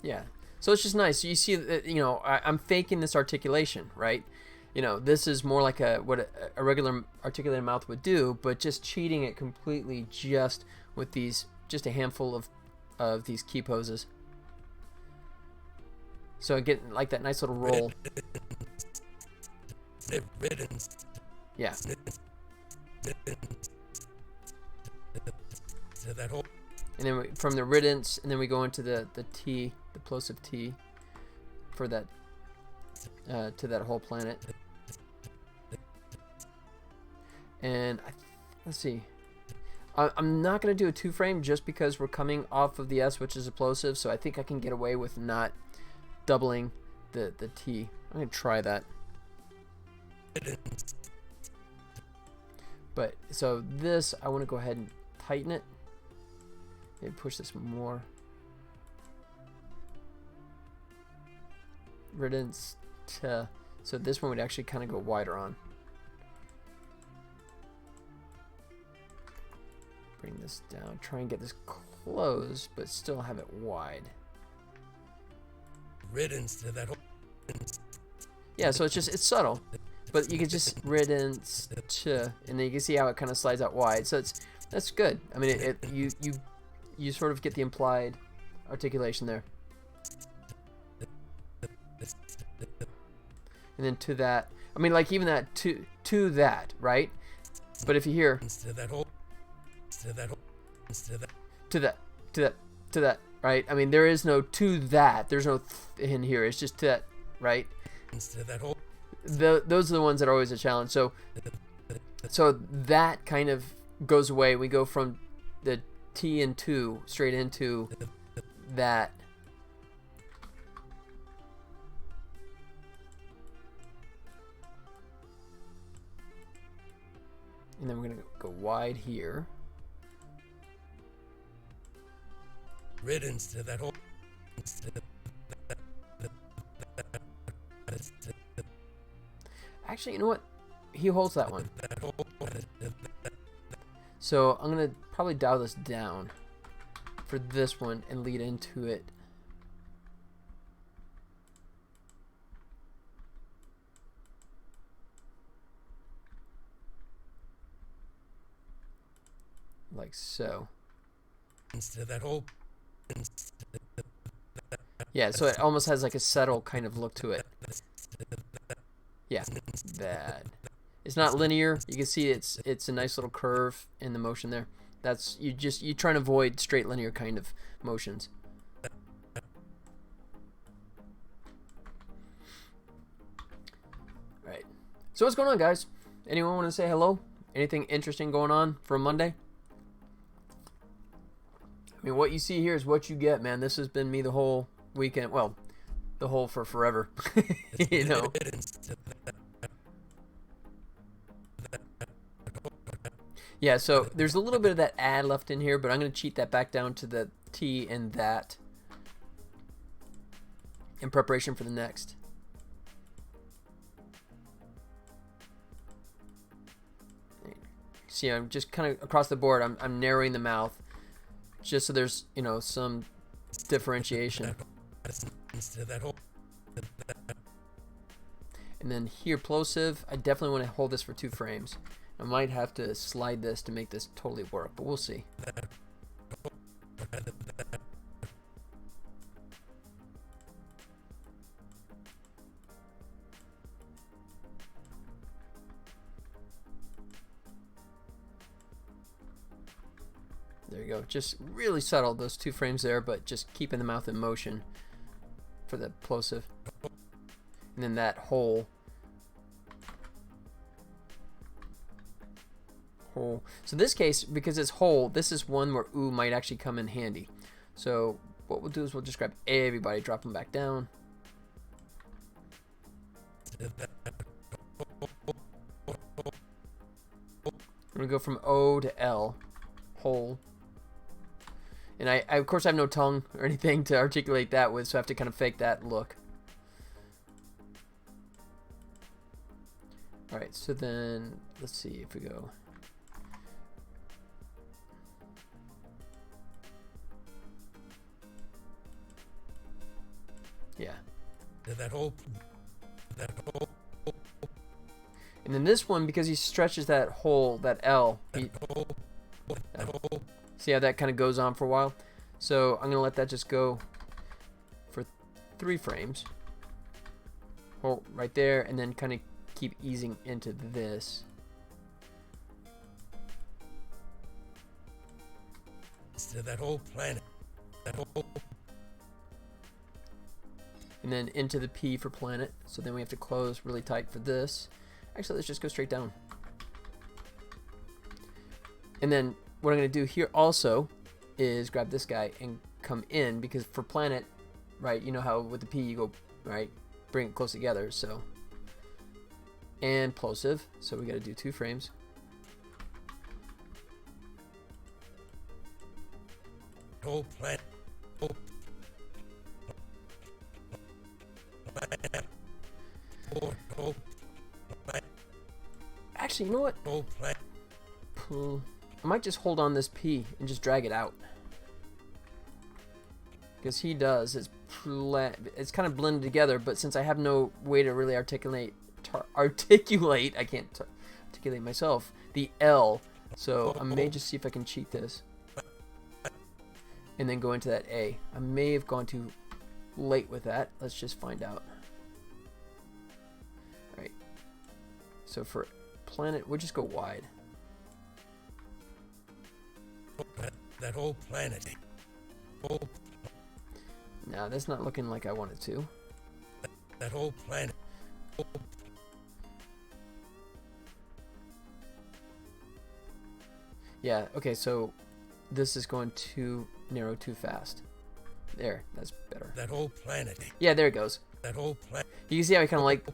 Yeah. So it's just nice. You see that, you know, I'm faking this articulation, right? You know, this is more like what a regular articulated mouth would do, but just cheating it completely just with just a handful of these key poses. So I get like that nice little roll. Yeah. And then from the riddance, and then we go into the T, the plosive T, for that to that whole planet. And let's see. I'm not gonna do a 2-frame just because we're coming off of the S, which is a plosive. So I think I can get away with not doubling the T. I'm gonna try that. But so this, I want to go ahead and tighten it. Maybe push this more. Riddance to, so this one would actually kind of go wider on. Bring this down. Try and get this close, but still have it wide. Riddance to that whole. Yeah, so it's subtle, but you can just riddance to, and then you can see how it kind of slides out wide. So that's good. I mean, you sort of get the implied articulation there. And then to that, I mean, like even that to that, right? But if you hear to that, right? I mean, there is no to that. There's no in here. It's just to that, right? Those are the ones that are always a challenge. So that kind of goes away. We go from the T and 2 straight into that. And then we're going to go wide here. Riddance to that whole. Actually, you know what? He holds that one. So I'm going to probably dial this down for this one and lead into it. Like so. Yeah, so it almost has like a subtle kind of look to it. Yeah, that. It's not linear. You can see it's a nice little curve in the motion there. That's you try and avoid straight linear kind of motions. Right. So what's going on, guys? Anyone want to say hello? Anything interesting going on for a Monday? I mean, what you see here is what you get, man. This has been me the whole weekend. Well, the whole for forever. You know. Yeah, so there's a little bit of that add left in here, but I'm going to cheat that back down to the T and that in preparation for the next. See, I'm just kind of across the board. I'm narrowing the mouth just so there's, you know, some differentiation. And then here, plosive, I definitely want to hold this for 2 frames. I might have to slide this to make this totally work, but we'll see. There you go. Just really subtle, those 2 frames there, but just keeping the mouth in motion for the plosive. And then that whole. So this case, because it's whole, this is one where ooh might actually come in handy. So what we'll do is we'll just grab everybody, drop them back down. I'm gonna go from O to L, whole. And I of course have no tongue or anything to articulate that with, so I have to kind of fake that look. All right, so then let's see if we go. That whole. And then this one, because he stretches that hole, that L, see how that kind of goes on for a while? So I'm going to let that just go for 3 frames. Hold right there, and then kind of keep easing into this. To that whole planet. That whole. And then into the P for planet. So then we have to close really tight for this. Actually, let's just go straight down. And then what I'm going to do here also is grab this guy and come in, because for planet, right, you know how with the P you go, right, bring it close together. So, and plosive. So we got to do 2 frames. Whole planet. Whole Actually, you know what? whole planet. I might just hold on this P and just drag it out. Because he does. It's kind of blended together, but since I have no way to really articulate, I can't articulate myself, the L. So I may just see if I can cheat this. And then go into that A. I may have gone too late with that. Let's just find out. Alright. So for planet, we'll just go wide. That whole planet. Whole. Nah, that's not looking like I want it to. That whole planet. Whole. Yeah, okay, so this is going too narrow too fast. There, that's better. That whole planet. Yeah, there it goes. That whole planet. You can see how he kind of like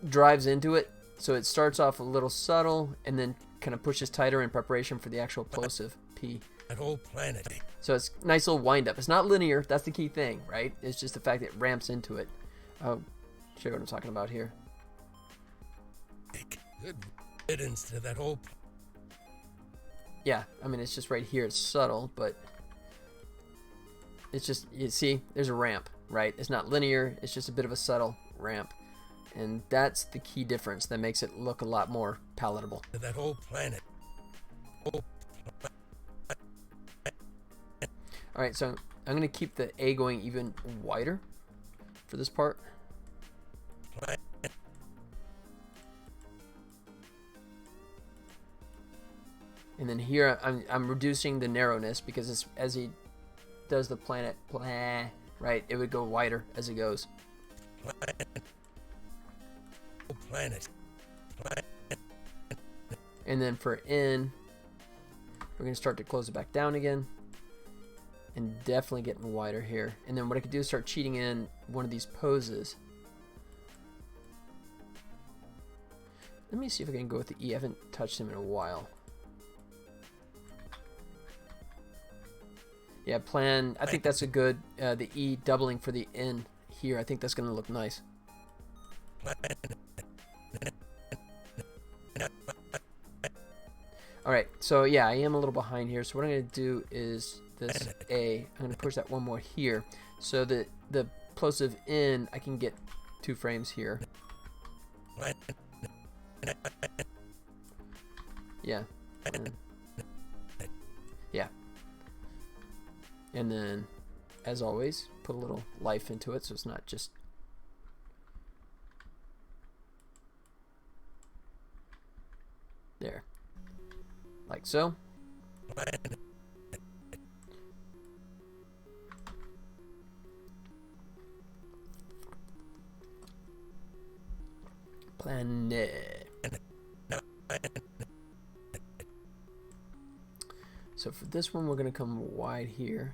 drives into it. So it starts off a little subtle and then kind of pushes tighter in preparation for the actual plosive P. That whole planet. So it's a nice little wind up. It's not linear. That's the key thing, right? It's just the fact that it ramps into it. I'll show you what I'm talking about here. Good riddance to that whole. Yeah, I mean, it's just right here. It's subtle, but it's just, you see, there's a ramp, right? It's not linear. It's just a bit of a subtle ramp. And that's the key difference that makes it look a lot more palatable. That whole planet. Whole. All right, so I'm going to keep the A going even wider for this part. Planet. And then here I'm reducing the narrowness because it's, as he does the planet, right, it would go wider as it goes. Planet. Planet. Planet. And then for in, we're going to start to close it back down again. And definitely getting wider here. And then what I could do is start cheating in one of these poses. Let me see if I can go with the E. I haven't touched him in a while. Yeah, plan. I think that's a good, the E doubling for the in here. I think that's going to look nice. Alright, so yeah, I am a little behind here. So what I'm going to do is this A, I'm going to push that one more here. So that the plosive in, I can get 2 frames here. Yeah. Yeah. And then, as always, put a little life into it so it's not just... There. Like so. Planet. So for this one, we're going to come wide here.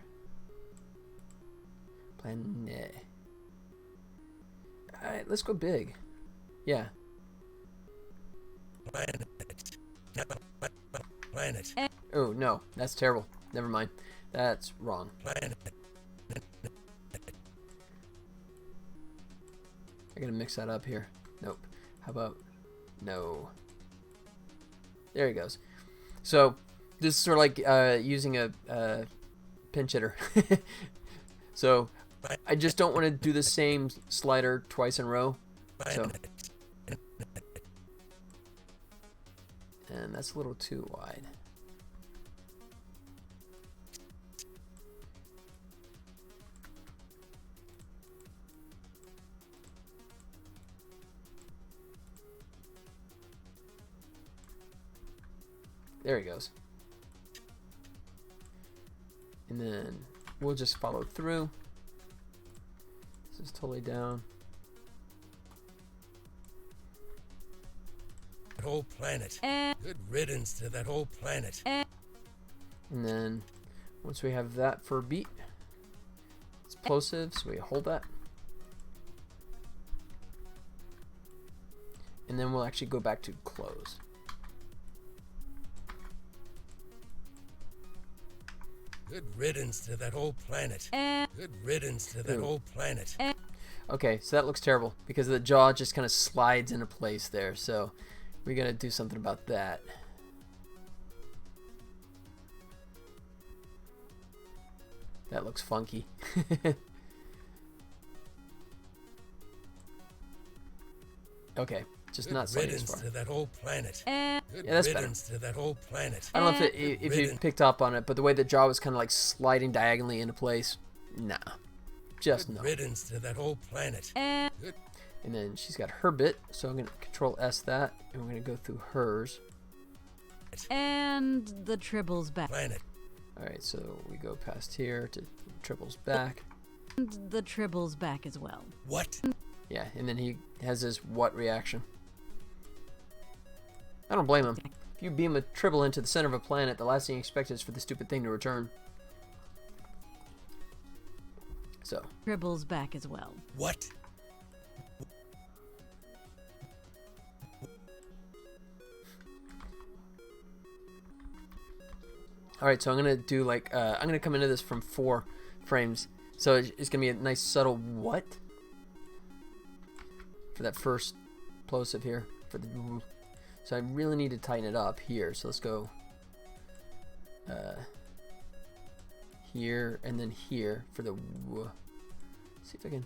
Planet. Alright, let's go big. Yeah. Planet. Oh, no. That's terrible. Never mind. That's wrong. Planet. I gotta mix that up here. Nope. How about... No. There he goes. So, this is sort of like using a pinch hitter. So, I just don't want to do the same slider twice in a row. So, and that's a little too wide. There he goes. And then we'll just follow through. This is totally down. That whole planet. Good riddance to that whole planet. And then once we have that for a beat, it's plosive, so we hold that. And then we'll actually go back to close. Good riddance to that whole planet. Good riddance to that whole planet. Okay, so that looks terrible because the jaw just kind of slides into place there. So we gotta do something about that. That looks funky. Okay, just not sliding as far. To that whole planet. Yeah, that's better. To that whole planet. I don't know if you picked up on it, but the way the jaw was kind of like sliding diagonally into place, nah, just no. Riddance to that whole planet. And then she's got her bit, so I'm gonna Control S that, and we're gonna go through hers. And the Tribble's back. Planet. All right, so we go past here to Tribble's back. And the Tribble's back as well. What? Yeah, and then he has his what reaction. I don't blame him. If you beam a Tribble into the center of a planet, the last thing you expect is for the stupid thing to return. So. Tribble's back as well. What? Alright, so I'm going to do like, I'm going to come into this from 4 frames. So it's going to be a nice subtle what? For that first plosive here. For the, so I really need to tighten it up here. So let's go here and then here for the see if I can.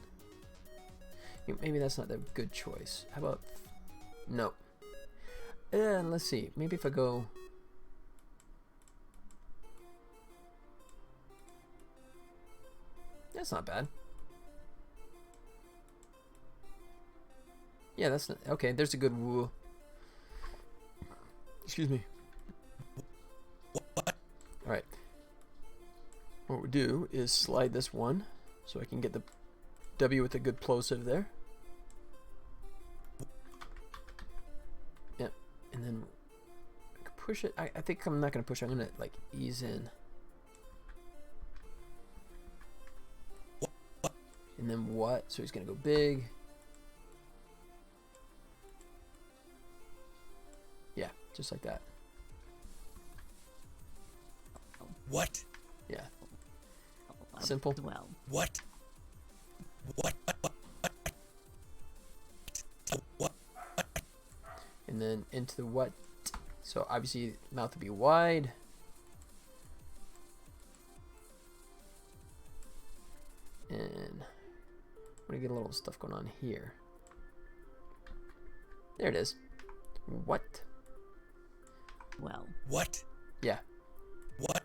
Maybe that's not the good choice. How about no? Let's see. Maybe if I go. That's not bad. Yeah, that's not, okay. There's a good woo. Excuse me. All right. What we do is slide this one so I can get the W with a good plosive there. Yep. And then I can push it. I think I'm not gonna push it. I'm gonna like ease in. And then what? So he's gonna go big. Yeah, just like that. What? Yeah. Simple. Well. What? What? What? And then into the what? So obviously mouth would be wide. And I'm gonna get a little stuff going on here. There it is. What? Well. What? Yeah. What?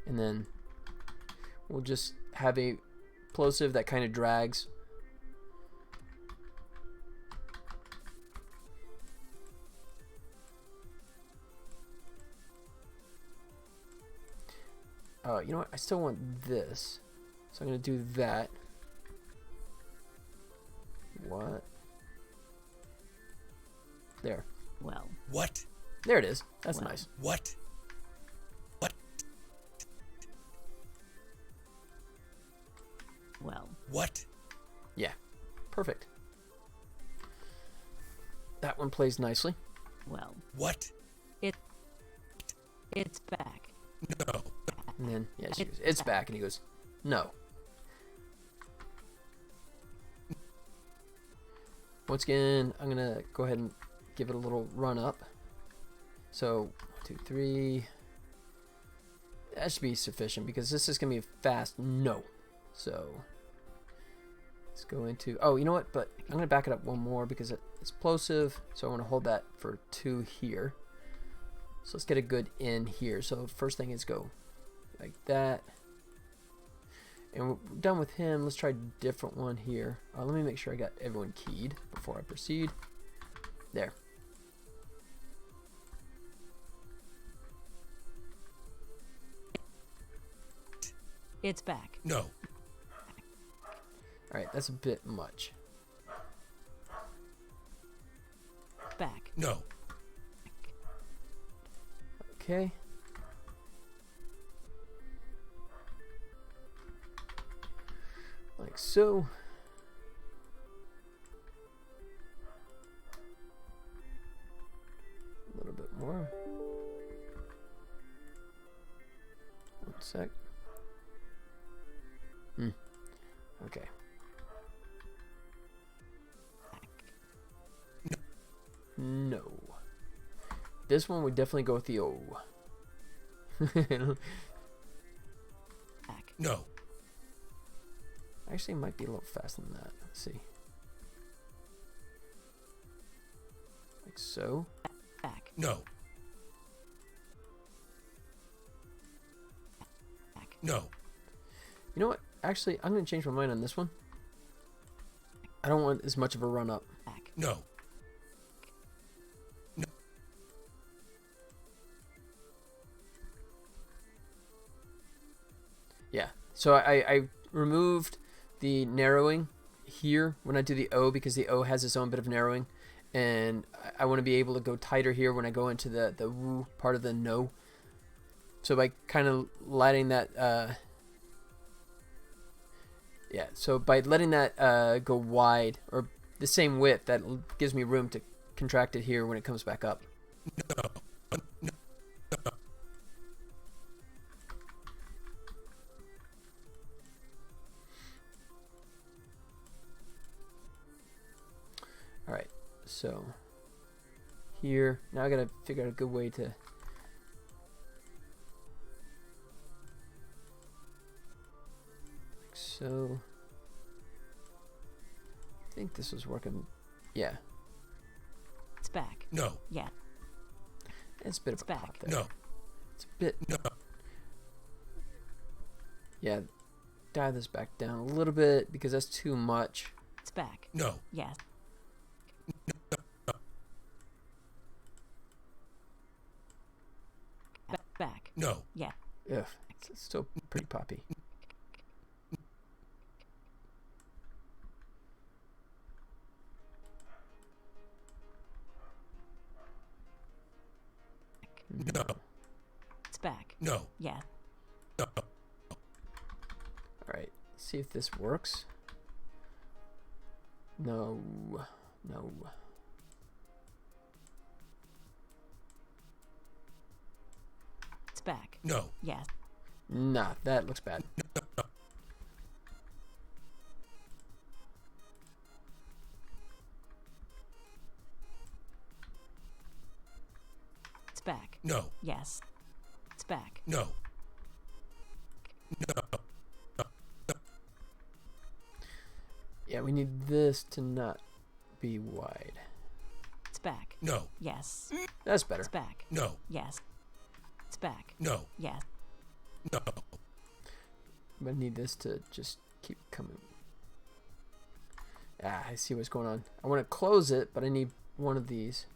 And then we'll just have a plosive that kind of drags. You know what? I still want this. So I'm going to do that. What? There. Well. What? There it is. That's Well. nice. What? What? Well. What? Yeah. Perfect. That one plays nicely. Well. What? It's back. No. And then, yeah, she goes, it's back. And he goes, no. Once again, I'm going to go ahead and give it a little run up. So, 1, 2, 3. That should be sufficient because this is going to be a fast no. So let's go into, oh, you know what? But I'm going to back it up one more because it's plosive. So I want to hold that for 2 here. So let's get a good in here. So first thing is go like that. And we're done with him. Let's try a different one here. Let me make sure I got everyone keyed before I proceed. There. It's back. No. Alright, that's a bit much. Back. No. Okay. Like so. A little bit more. One sec. Okay. No. This one would definitely go with the O. Back. No. Actually, it might be a little faster than that. Let's see. Like so. Back. No. Back. No. You know what? Actually, I'm going to change my mind on this one. I don't want as much of a run up. Back. No. Yeah. So I removed the narrowing here when I do the O because the O has its own bit of narrowing. And I want to be able to go tighter here when I go into the woo part of the no. So by kind of letting that... yeah, so by letting that go wide, or the same width, that gives me room to contract it here when it comes back up. Alright, so here, now I gotta figure out a good way to... like so. I think this was working. Yeah. It's back. No. Yeah. It's a bit of a back. pop there. No. It's a bit... No. Yeah, dial this back down a little bit because that's too much. It's back. No. Yes. Back. No. Yeah. Ugh, it's still pretty poppy. No. It's back. No. Yeah. No. Alright, see if this works. No. No. It's back. No. Yes. Nah, that looks bad. It's back. No. Yes. It's back. No. No. Yeah, we need this to not be wide. It's back. No. Yes. That's better. It's back. No. Yes. It's back. No. Yes. No. But I need this to just keep coming. Ah, I see what's going on. I want to close it, but I need one of these.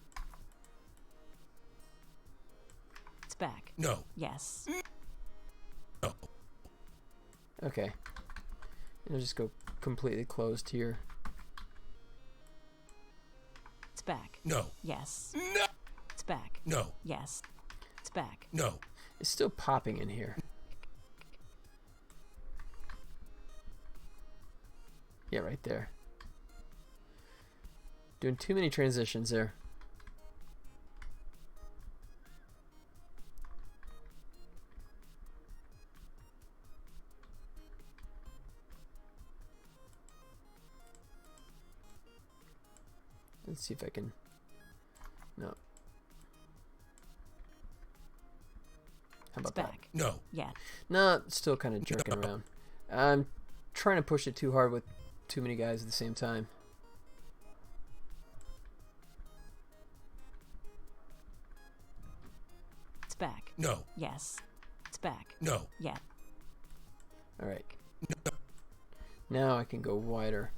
It's back. No. Yes. No. Okay. And I'll just go completely closed here. It's back. No. Yes. No. It's back. No. Yes. It's back. No. It's still popping in here. Yeah, right there. Doing too many transitions there. Let's see if I can... No. How It's about that? back. No. Yeah. No, it's still kind of jerking around. I'm trying to push it too hard with too many guys at the same time. It's back. No. Yes. It's back. No. Yeah. All right. Now I can go wider.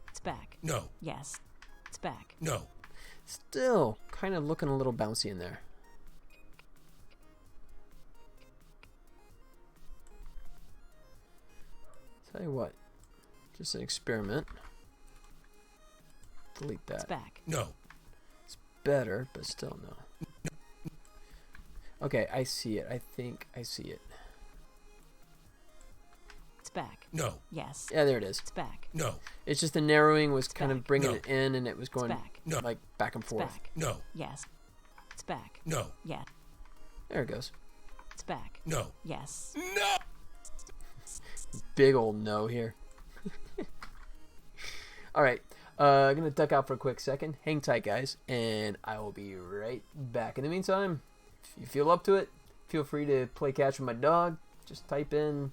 It's back. No. Yes. It's back. No. Still kind of looking a little bouncy in there. Tell you what, just an experiment. Delete that. It's back. No. It's better, but still no. Okay, I see it. I think I see it. It's back. No. Yes. Yeah, there it is. It's back. No. It's just the narrowing was kind of back. bringing No. it in, and it was going back. No. like back and It's forth. back. No. Yes. It's back. No. Yeah. There it goes. It's back. No. Yes. No. Big old no here. All right, I'm gonna duck out for a quick second. Hang tight, guys, and I will be right back. In the meantime, if you feel up to it, feel free to play catch with my dog. Just type in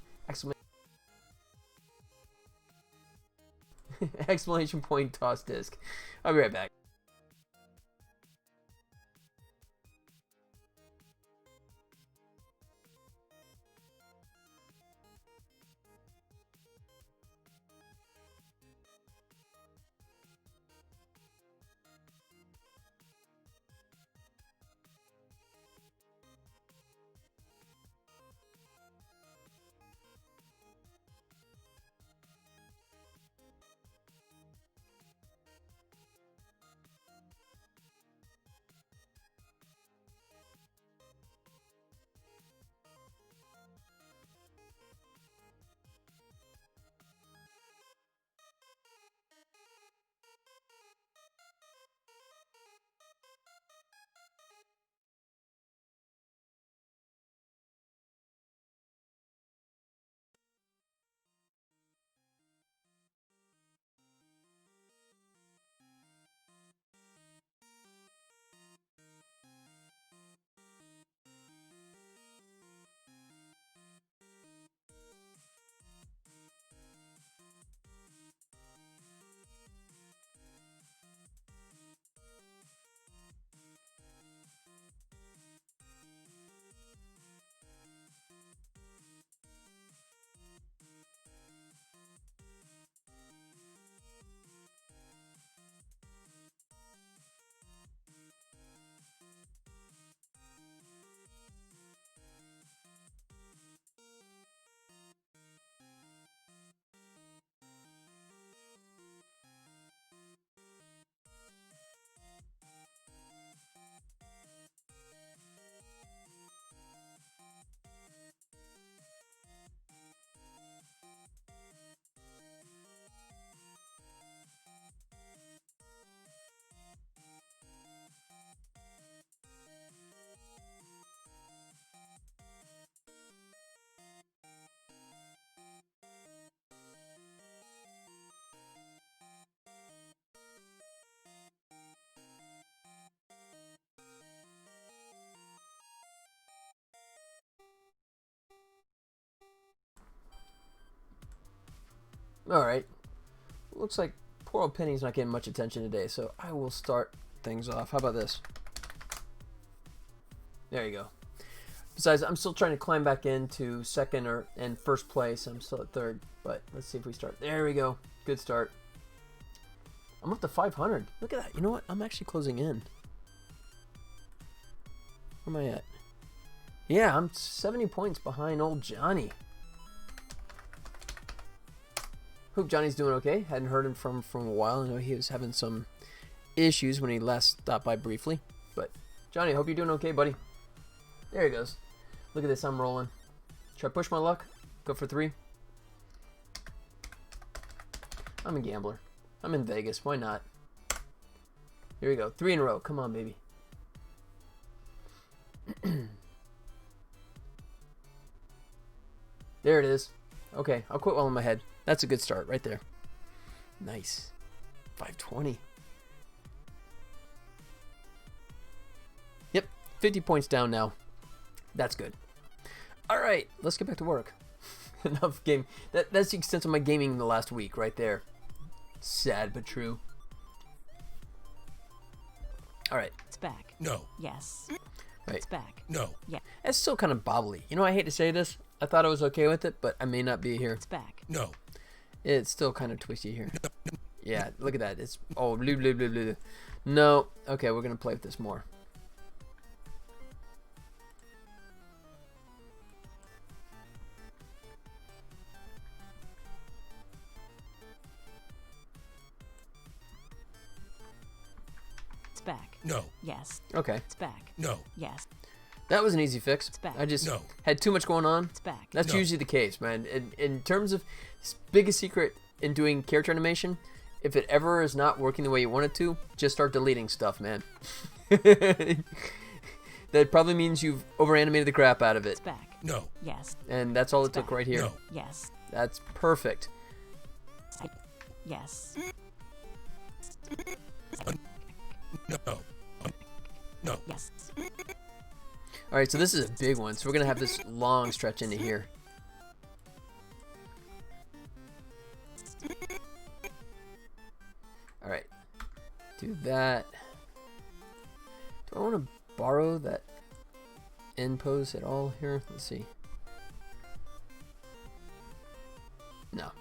exclamation point toss disc. I'll be right back. Alright, looks like poor old Penny's not getting much attention today, so I will start things off. How about this? There you go. Besides, I'm still trying to climb back into second and first place. I'm still at third, but let's see if we start. There we go. Good start. I'm up to 500. Look at that. You know what? I'm actually closing in. Where am I at? Yeah, I'm 70 points behind old Johnny. Hope Johnny's doing okay. Hadn't heard him from a while. I know he was having some issues when he last stopped by briefly. But Johnny, hope you're doing okay, buddy. There he goes. Look at this. I'm rolling. Should I push my luck? Go for 3? I'm a gambler. I'm in Vegas. Why not? Here we go. 3 in a row. Come on, baby. There it is. Okay, I'll quit while I'm ahead. That's a good start right there. Nice. 520. Yep, 50 points down now. That's good. All right, let's get back to work. Enough game. That's the extent of my gaming in the last week right there. Sad but true. All right. It's back. No. Yes. Right. It's back. No. Yeah. It's still kind of bobbly. You know, I hate to say this. I thought I was okay with it, but I may not be here. It's back. No. It's still kind of twisty here. Yeah, look at that. It's oh, blue, blue, blue, blue. No. Okay, we're gonna play with this more. It's back. No. Yes. Okay, It's back. No. Yes. that was an easy fix. It's back. I just No. had too much going on. It's back. That's No. usually the case, man. In terms of biggest secret in doing character animation, if it ever is not working the way you want it to, just start deleting stuff, man. That probably means you've over-animated the crap out of it. It's back. No. Yes. And that's all it It's took back. right here. No. Yes. That's perfect. Yes. No. No. Yes. All right, so this is a big one. So we're going to have this long stretch into here. All right. Do that. Do I want to borrow that end pose at all here? Let's see. No.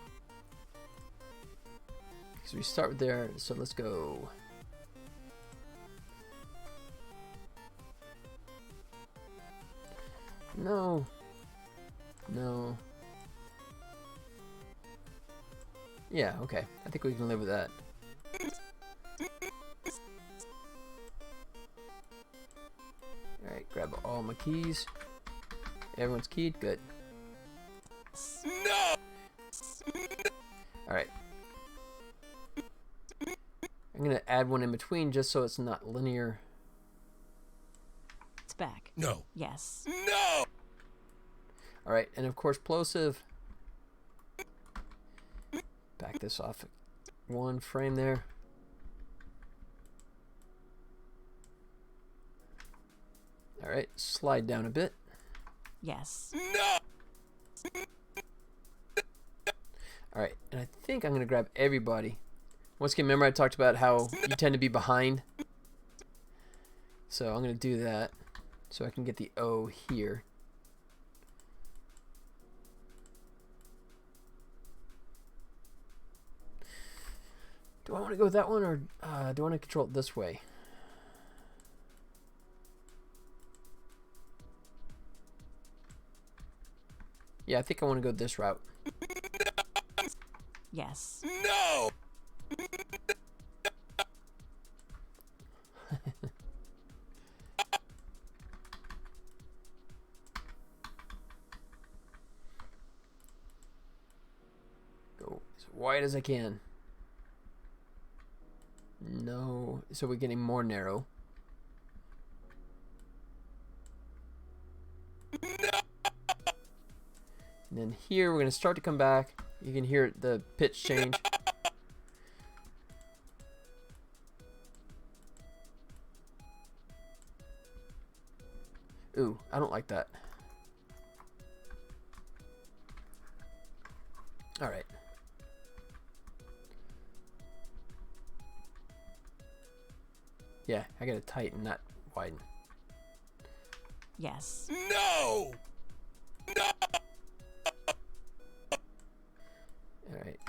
Because we start there, so let's go. No. No. Yeah, okay. I think we can live with that. Alright, grab all my keys. Everyone's keyed. Good. No. Alright. I'm going to add one in between just so it's not linear. It's back. No. Yes. No. Alright, and of course, plosive. Back this off one frame there. Alright, slide down a bit. Yes. No. Alright, and I think I'm going to grab everybody. Once again, remember I talked about how you tend to be behind? So I'm going to do that so I can get the O here. Do I want to go with that one, or do I want to control it this way? Yeah, I think I want to go this route. Yes. No. Go as wide as I can. No, so we're getting more narrow. And then here we're going to start to come back. You can hear the pitch change. Ooh, I don't like that. All right. Yeah, I gotta tighten, not widen. Yes. No. Alright.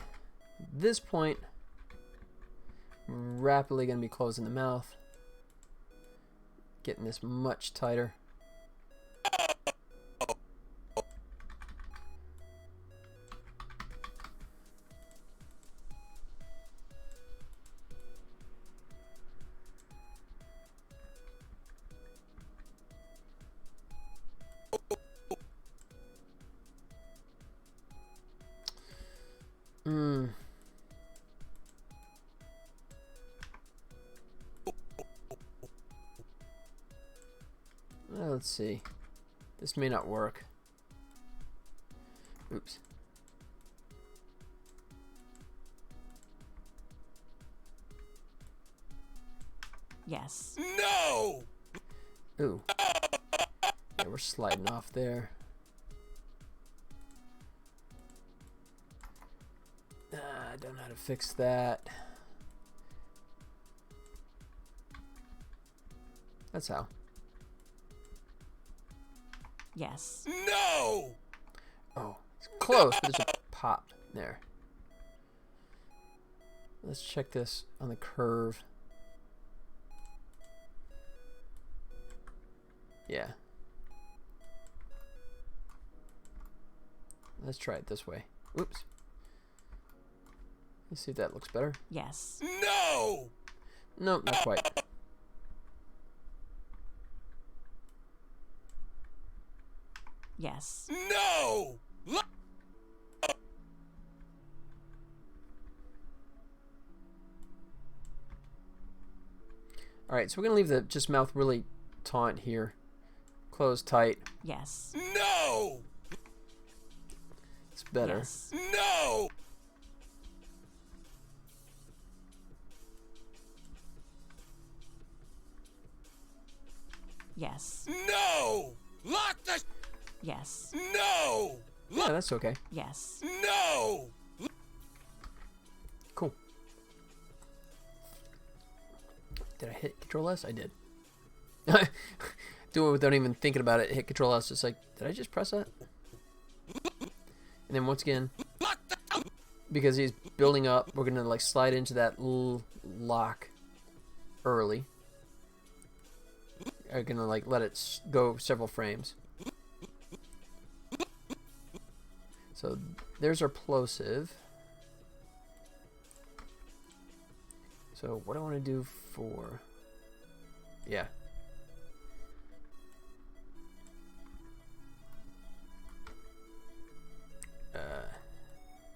At this point, rapidly gonna be closing the mouth. Getting this much tighter. Let's see. This may not work. Oops. Yes. No. Ooh. Yeah, we're sliding off there. I don't know how to fix that. That's how. Yes. No! Oh, it's close, but there's a pop there. Let's check this on the curve. Yeah. Let's try it this way. Oops. Let's see if that looks better. Yes. No! No, not quite. Yes. No! Look! Alright, so we're going to leave the just mouth really taut here. Close tight. Yes. No! It's better. Yes. No! Yes. No! Lock the... Yes. No! Yeah, that's okay. Yes. No! Cool. Did I hit Control S? I did. Do it without even thinking about it. Hit Control S. It's like, did I just press that? And then once again, because he's building up, we're gonna like slide into that little lock early. Are gonna like let it go several frames. So there's our plosive. So what do I want to do for? Yeah.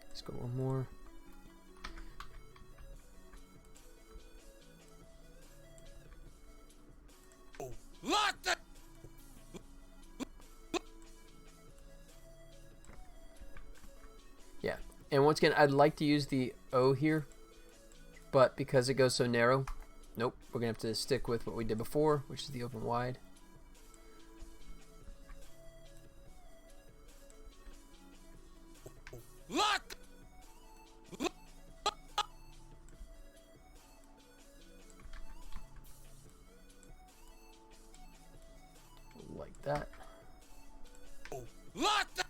Let's go one more. Lock the... Yeah. And once again, I'd like to use the O here, but because it goes so narrow, nope, we're going to have to stick with what we did before, which is the open wide. Lock... Like that. Lock the...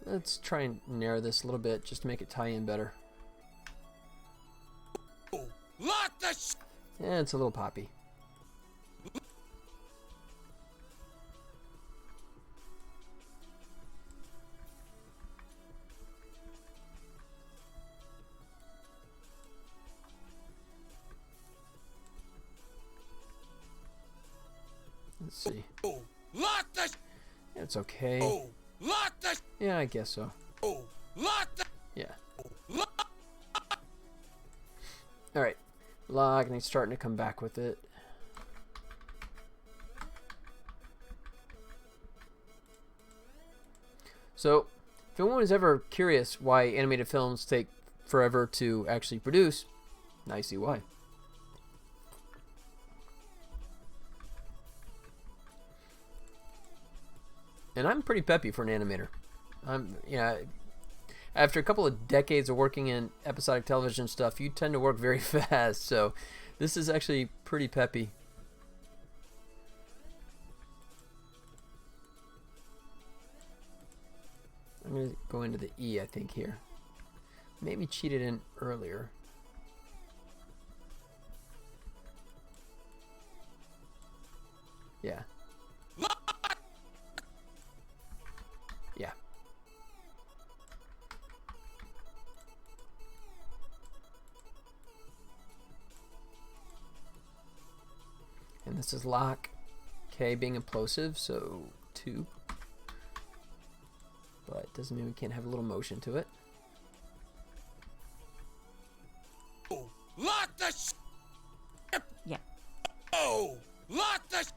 Let's try and narrow this a little bit just to make it tie in better. Lock the... Yeah, it's a little poppy. Let's see. Lock the... It's okay. Lock the... Yeah, I guess so. Lock the... Yeah. Alright. Lock, and he's starting to come back with it. So, if anyone is ever curious why animated films take forever to actually produce, now you see why. And I'm pretty peppy for an animator. After a couple of decades of working in episodic television stuff, you tend to work very fast. So this is actually pretty peppy. I'm going to go into the E, I think, here. Maybe cheated in earlier. Yeah. Yeah. And this is lock. K being implosive, so 2. But it doesn't mean we can't have a little motion to it. Lock the... Yeah. Oh! Lock the...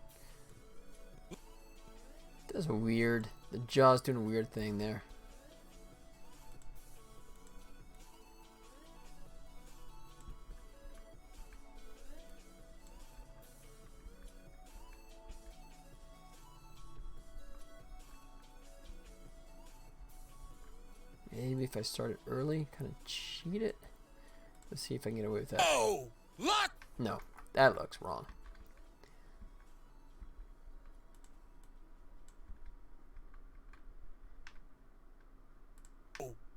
Does a weird... The jaw's doing a weird thing there. if I start it early, kind of cheat it. Let's see if I can get away with that. Oh, lock! No, that looks wrong.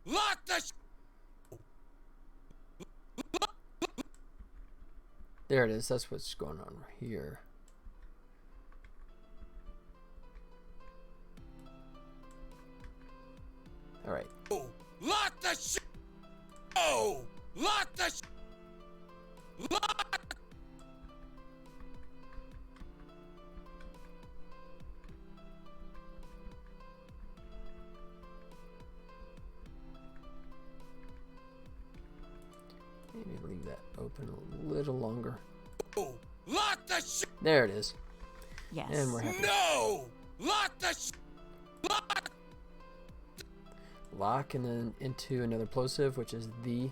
Lock the There it is. That's what's going on here. All right. Oh, lock the Oh, lock the lock! Maybe leave that open a little longer. Oh, lock the There it is. Yes. And we're happy. No! Lock the lock! Lock and then into another plosive, which is the.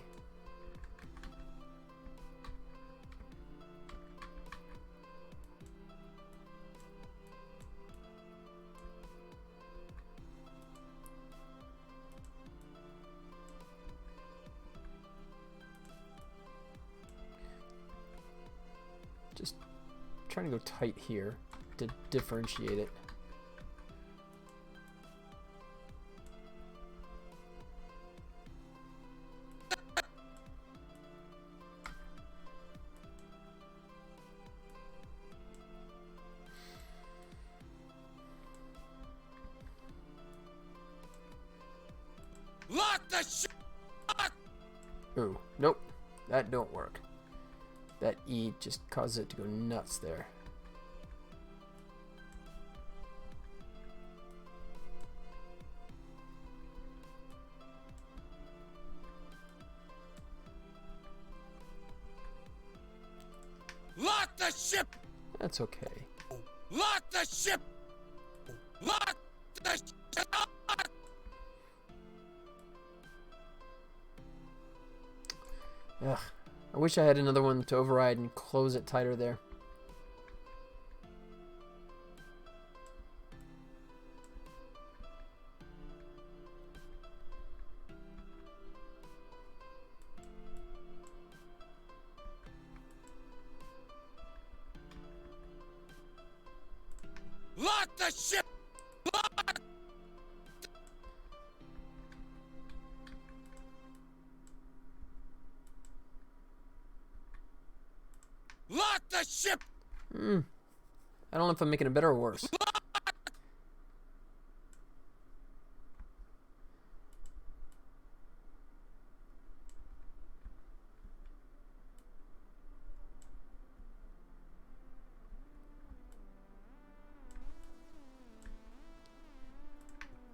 Just trying to go tight here to differentiate it. Lock the Ooh, nope, that don't work. That E just causes it to go nuts there. Lock the ship! That's okay. Lock the ship! Lock the ship! Ugh, I wish I had another one to override and close it tighter there. Lock the ship! Lock! Lock the ship! I don't know if I'm making it better or worse.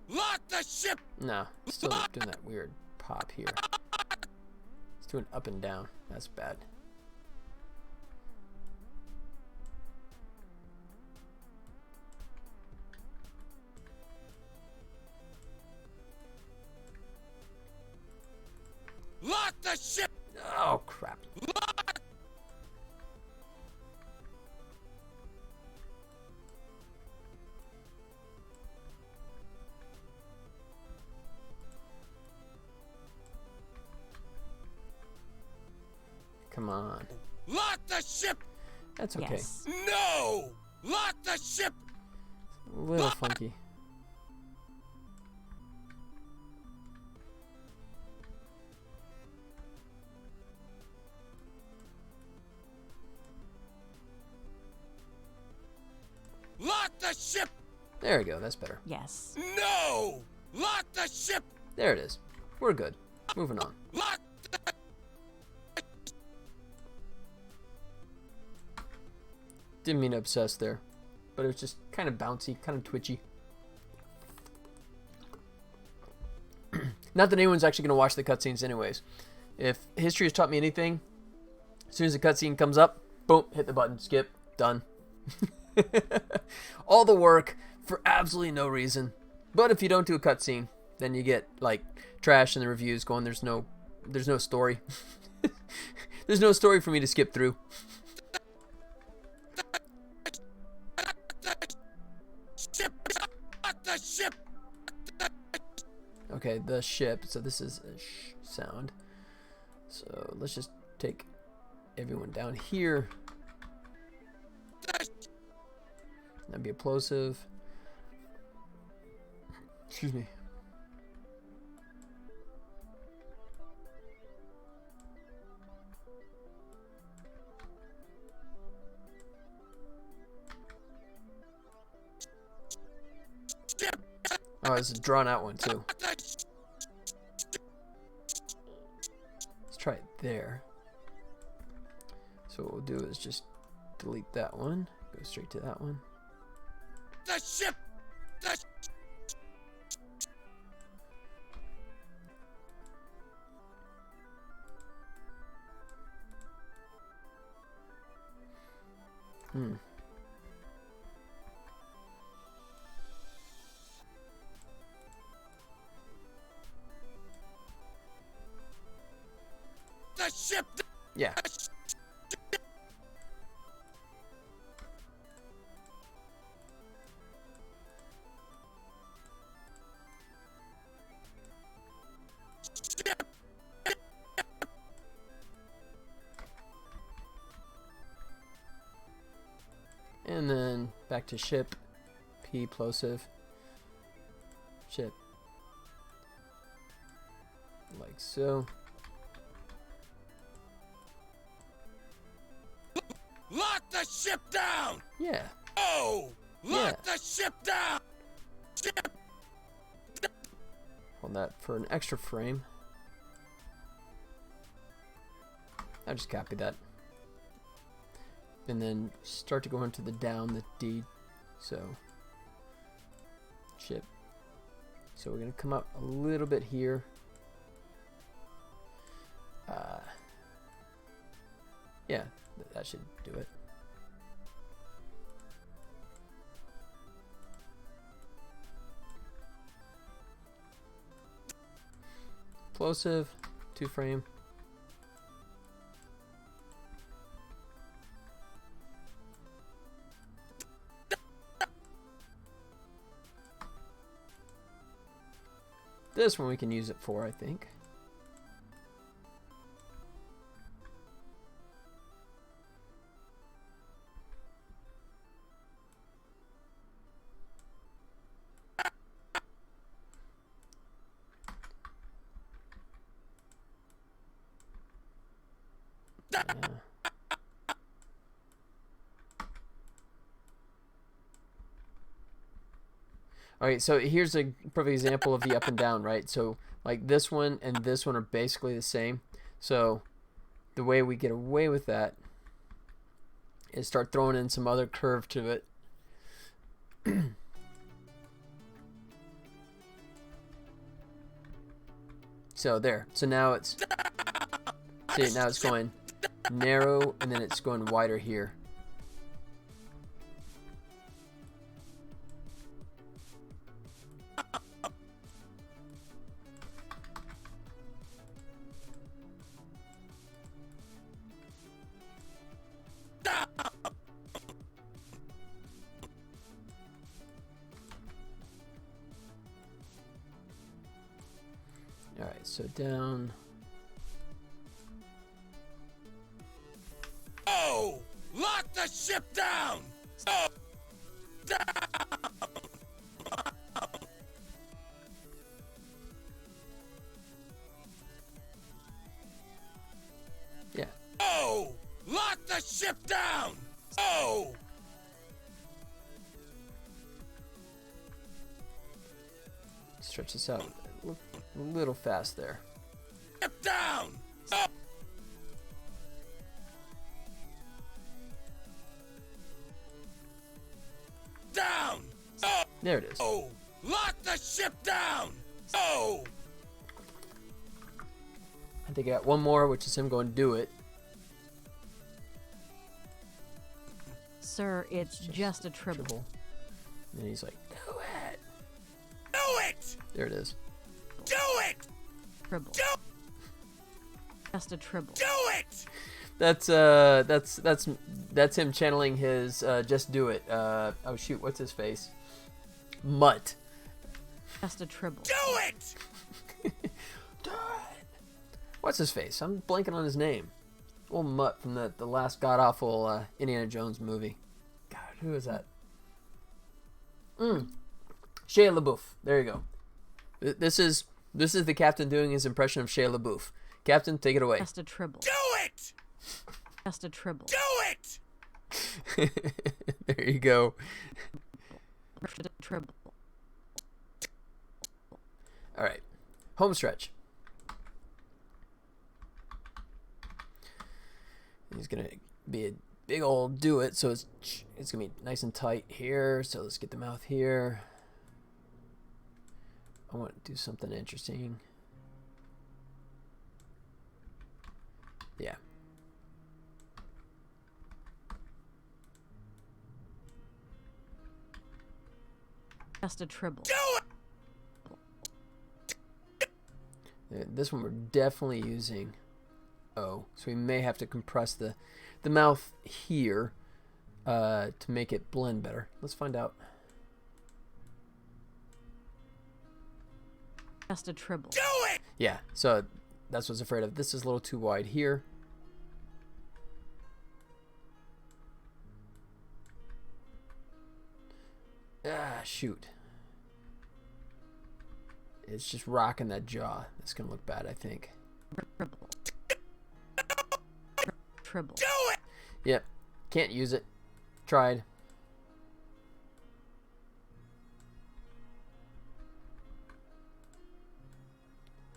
Lock the ship! No, still doing that weird pop here. It's doing up and down. That's bad. Lock the ship! Oh, crap. Lock! Come on. Lock the ship! That's okay. Yes. No! Lock the ship! A little funky. Lock the ship! There we go. That's better. Yes. No! Lock the ship! There it is. We're good. Moving on. Lock the... Didn't mean to obsess there, but it was just kind of bouncy, kind of twitchy. Not that anyone's actually going to watch the cutscenes anyways. If history has taught me anything, as soon as the cutscene comes up, boom, hit the button, skip, done. All the work for absolutely no reason. But if you don't do a cutscene, then you get like trash in the reviews going, there's no story. There's no story for me to skip through. Ship! Lock the ship! okay, the ship. So this is a sh sound. So let's just take everyone down here. That'd be a plosive. Excuse me. Oh, it's a drawn out one too. Let's try it there. So what we'll do is just delete that one. Go straight to that one. The ship. The ship. Yeah. And then back to ship, P plosive, ship, like so. Lock the ship down. Yeah. Oh, lock the ship down. Ship. Hold that for an extra frame. I'll just copy that. And then start to go into the down, the D. So, ship. So we're going to come up a little bit here. Yeah, that should do it. Plosive, 2 frame. This one we can use it for, I think. All right, so here's a perfect example of the up and down, right? So like this one and this one are basically the same. So the way we get away with that is start throwing in some other curve to it. So there. So now it's, see, now it's going narrow and then it's going wider here. All right, so down. Oh, lock the ship down. Oh, down. Yeah. Oh, lock the ship down. Oh. Stretch this out a little fast there. Ship down. Oh. Down. Oh. There it is. Oh, lock the ship down. Oh. I think I got one more, which is him going to do it. Sir, it's just a tribble. And he's like, do it. Do it. There it is. Do it. Tribble. Do. Just a tribble. Do it. That's him channeling his just do it. Oh shoot, what's his face? Mutt. Just a tribble. Do it. Do it. What's his face? I'm blanking on his name. Old mutt from the last god-awful Indiana Jones movie. God, who is that? Shia LaBeouf. There you go. This is the captain doing his impression of Shia LaBeouf. Captain, take it away. Just a Tribble. Do it! Just a Tribble. Do it! There you go. Just a Tribble. All right. Home stretch. He's going to be a big old do it, so it's going to be nice and tight here. So let's get the mouth here. I want to do something interesting. Yeah. Just a Tribble. Do it! This one we're definitely using O, so we may have to compress the mouth here to make it blend better. Let's find out. Just a Tribble. Do it! Yeah, so that's what I was afraid of. This is a little too wide here. Ah, shoot. It's just rocking that jaw. That's going to look bad, I think. Tribble. Tribble. Do it! Yep. Can't use it. Tried.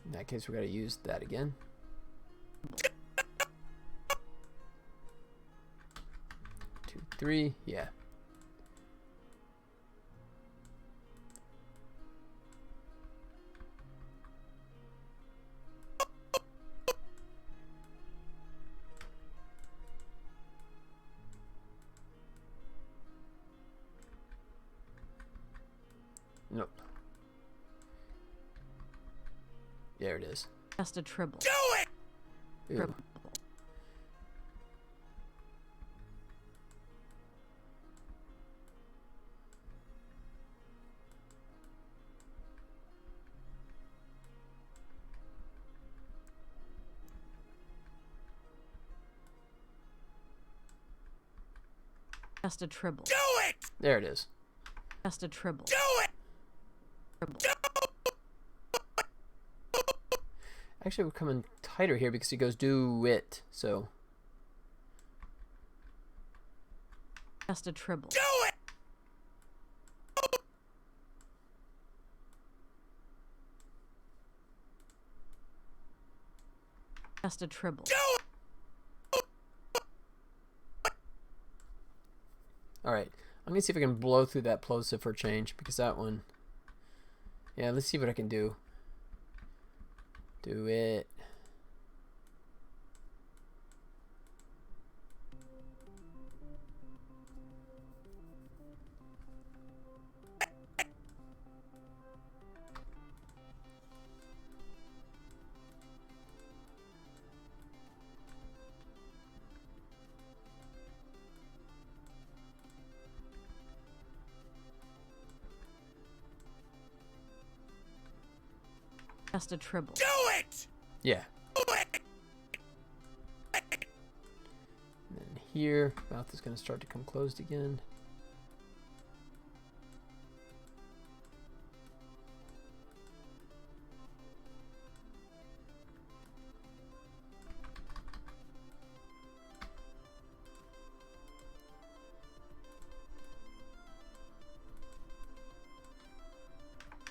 In that case, we got to use that again. Two, three. Yeah. Nope. There it is. Just a Tribble. Do it! Ew. Tribble. Just a Tribble. Do it! There it is. Just a Tribble. Do it! Tribble. Actually, we're coming tighter here because he goes do it. So Just a Tribble. Do it! Just a Tribble. Do it! all right. I'm gonna see if I can blow through that plosive for a change because that one. Yeah, let's see what I can do. Do it. Just a Tribble. Do it! Yeah. Do it! And then here, mouth is gonna start to come closed again.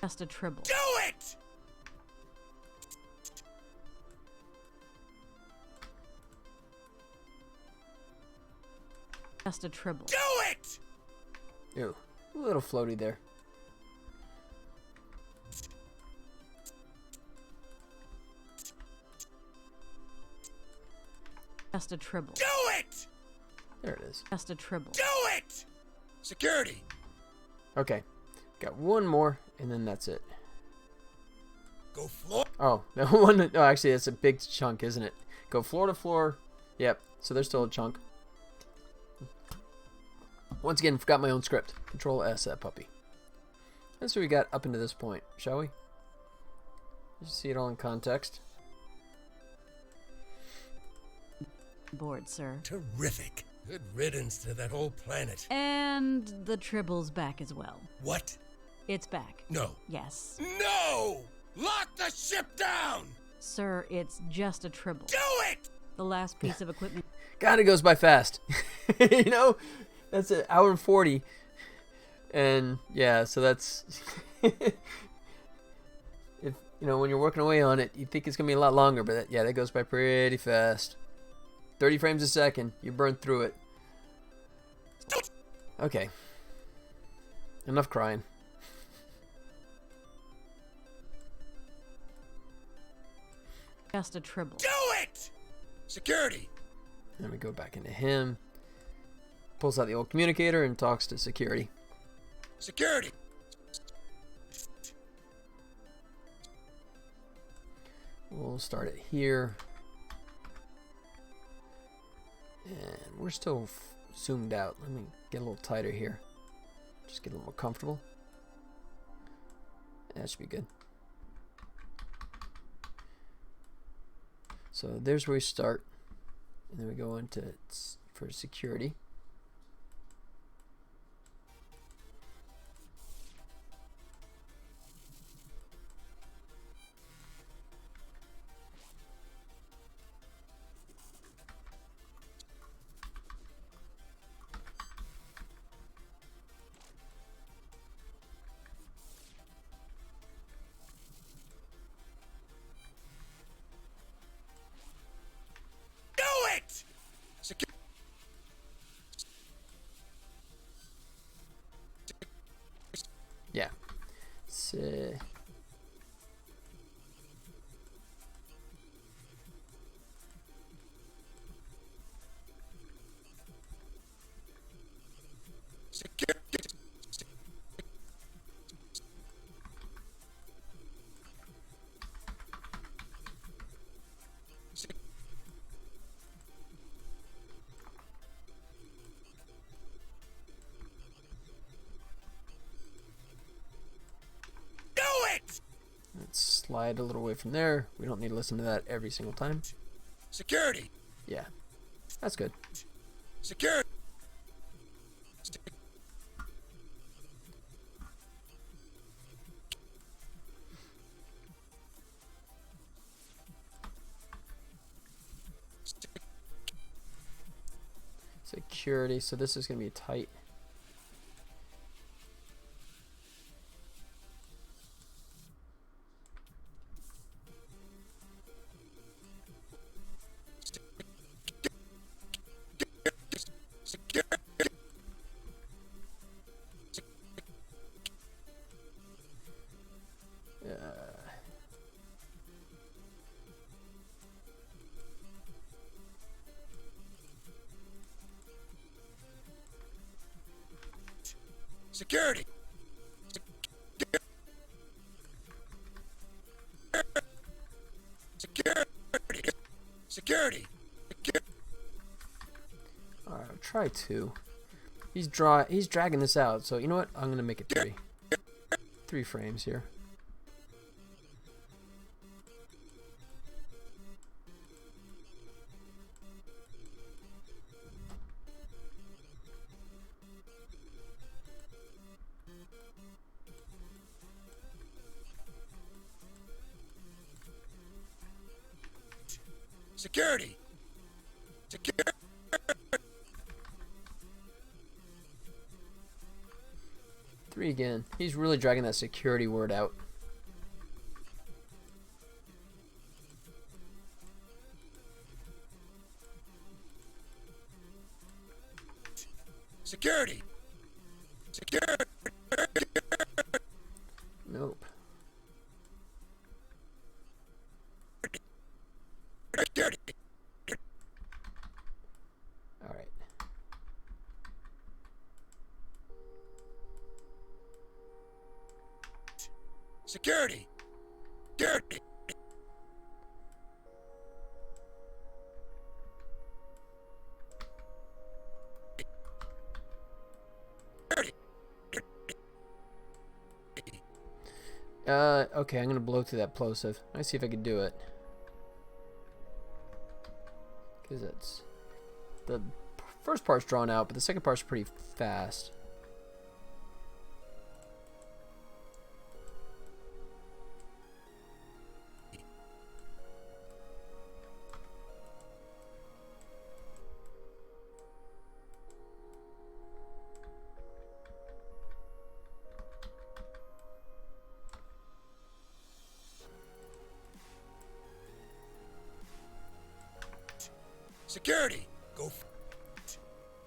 Just a Tribble. Do it! Just a Tribble. Do it! Ew, a little floaty there. Just a Tribble. Do it! There it is. Just a Tribble. Do it! Security! Okay, got one more, and then that's it. Go floor. Oh, no one. Oh, actually, that's a big chunk, isn't it? Go floor to floor. Yep. So there's still a chunk. Once again, forgot my own script. Control S that puppy. That's what we got up into this point, shall we? You see it all in context. Board, sir. Terrific. Good riddance to that whole planet. And the Tribble's back as well. What? It's back. No. Yes. No! Lock the ship down! Sir, it's just a Tribble. Do it! The last piece of equipment. God, it goes by fast. You know, that's an hour and 40. And yeah, so that's if you know when you're working away on it, you think it's gonna be a lot longer, but yeah, that goes by pretty fast. 30 frames a second, you burn through it. Okay, enough crying. Just a Tribble. Do it! Security! Then we go back into him. Pulls out the old communicator and talks to security. Security! We'll start it here. And we're still zoomed out. Let me get a little tighter here. Just get a little more comfortable. That should be good. So there's where we start. And then we go into for security. Do it! Yeah. So, Security! Do it! let's slide a little away from there. We don't need to listen to that every single time. Security! Yeah, that's good. Security! Security, so this is going to be tight. Security! Security! Security! Security! All right, I'll try 2. He's dragging this out, so you know what? I'm going to make it 3. 3 frames here. Security! Security! 3 again. He's really dragging that security word out. Security! Security! Nope. Security! All right. Security! Security! Okay, I'm gonna blow through that plosive. Let's see if I can do it. Because it's the first part's drawn out, but the second part's pretty fast. Security, go.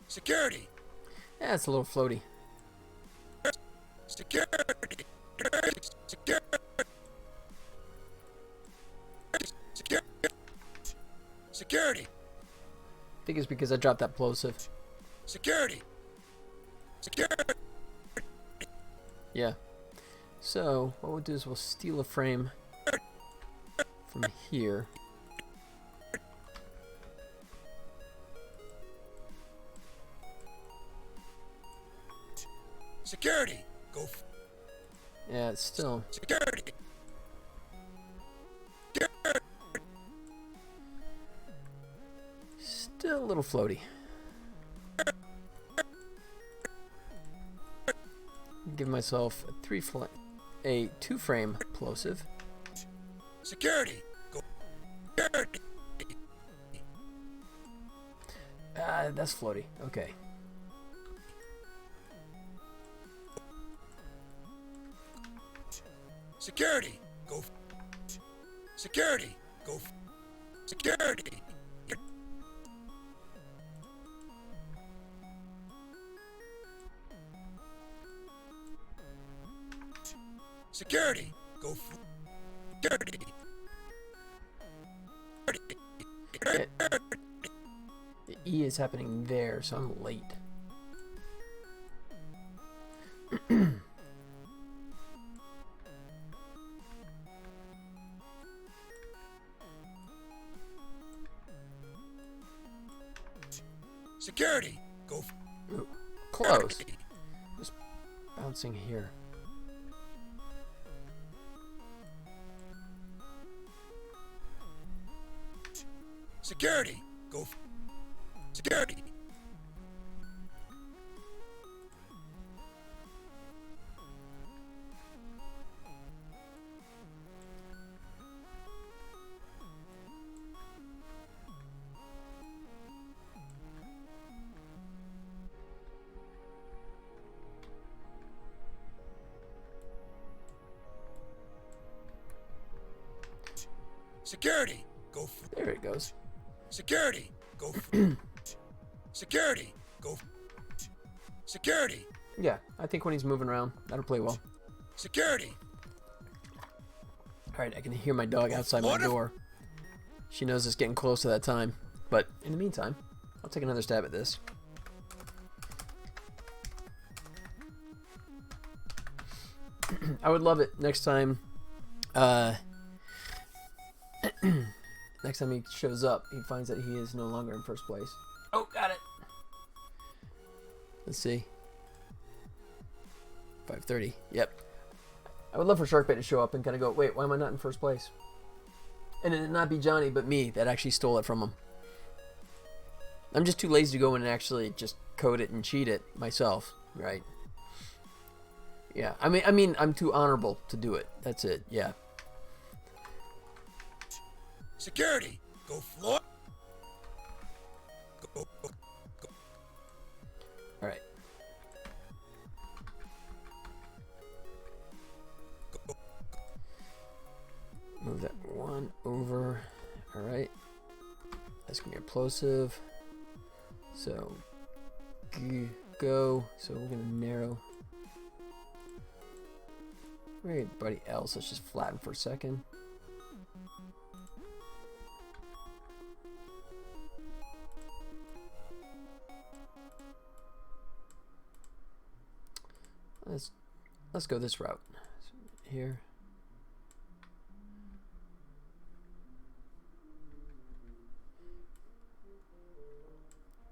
Security, Yeah, it's a little floaty. security, security, security, security, I think it's because I dropped that plosive. security, security. Yeah. So what we'll do is we'll steal a frame from here. Security, go. Yeah, it's still. Security. Still a little floaty. Give myself a 2-frame plosive. Security, go. Security. That's floaty. Okay. Security, go. Security, go. Security. Security, go. Security. The E is happening there, so I'm late. Security, go. Ooh, close. Just bouncing here. Security, go. Security. Security, go. There it goes. Security, go. Security, go. Security, Yeah, I think when he's moving around, that'll play well. security. Alright, I can hear my dog outside my door. She knows it's getting close to that time. But in the meantime, I'll take another stab at this. I would love it next time. Next time he shows up, he finds that he is no longer in first place. Oh, got it. Let's see. 5:30. Yep. I would love for Sharkbait to show up and kind of go, wait, why am I not in first place? And it not be Johnny, but me that actually stole it from him. I'm just too lazy to go in and actually just code it and cheat it myself, right? Yeah, I mean, I'm too honorable to do it. That's it. Yeah. Security, go floor. Go, go, go. All right. Move that one over. All right. That's gonna be a plosive. So go. So we're gonna narrow. Everybody else, let's just flatten for a second. Let's go this route. Here.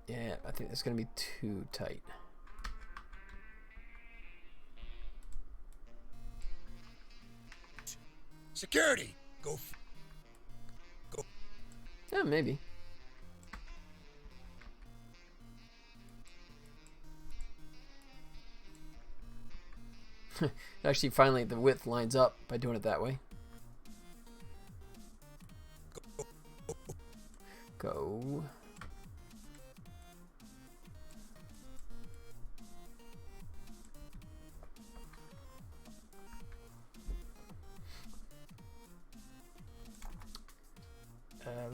Yeah, I think it's gonna be too tight. Security, go. Yeah, maybe. Actually, finally, the width lines up by doing it that way. Go.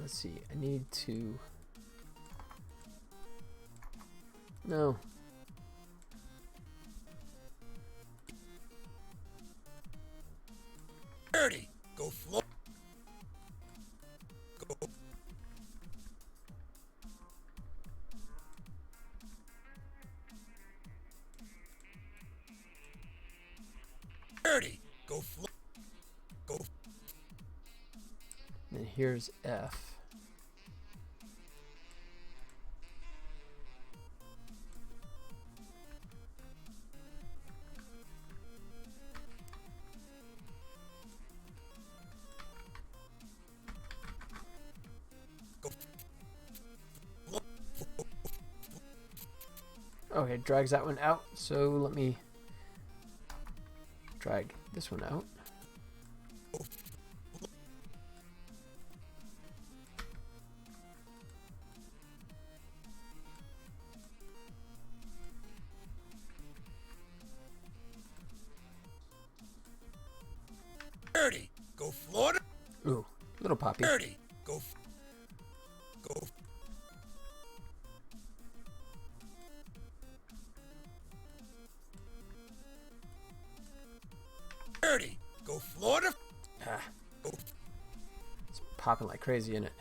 Let's see. I need to. No. Security, go floor. Go. Security, go floor. Go. And here's F. Okay, drags that one out. So let me drag this one out. Security, go floor. Ooh, little poppy. Security, go. Go. Security, go floor to. Ah, it's popping like crazy, isn't it?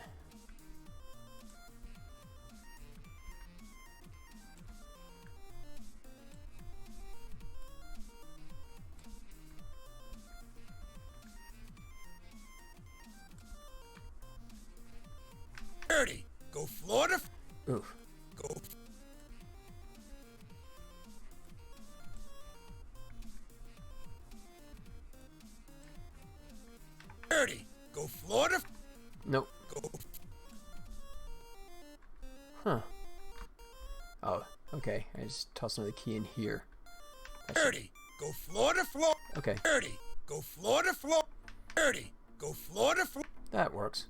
Security, go floor to. Ooh. Go. Security, go floor to. Nope. Go. Huh. Oh, okay. I just tossed another key in here. Security, go floor to floor. Okay, Security, go floor to floor. Security, go floor to floor. that works.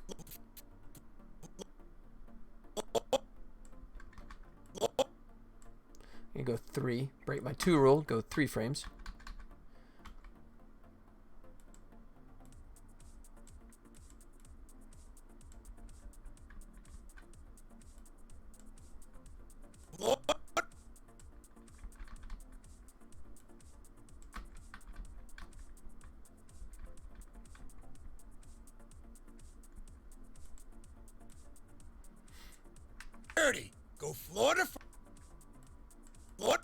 I'm gonna go 3. Break my 2 rule. Go 3 frames. Floor. Security, go floor to floor.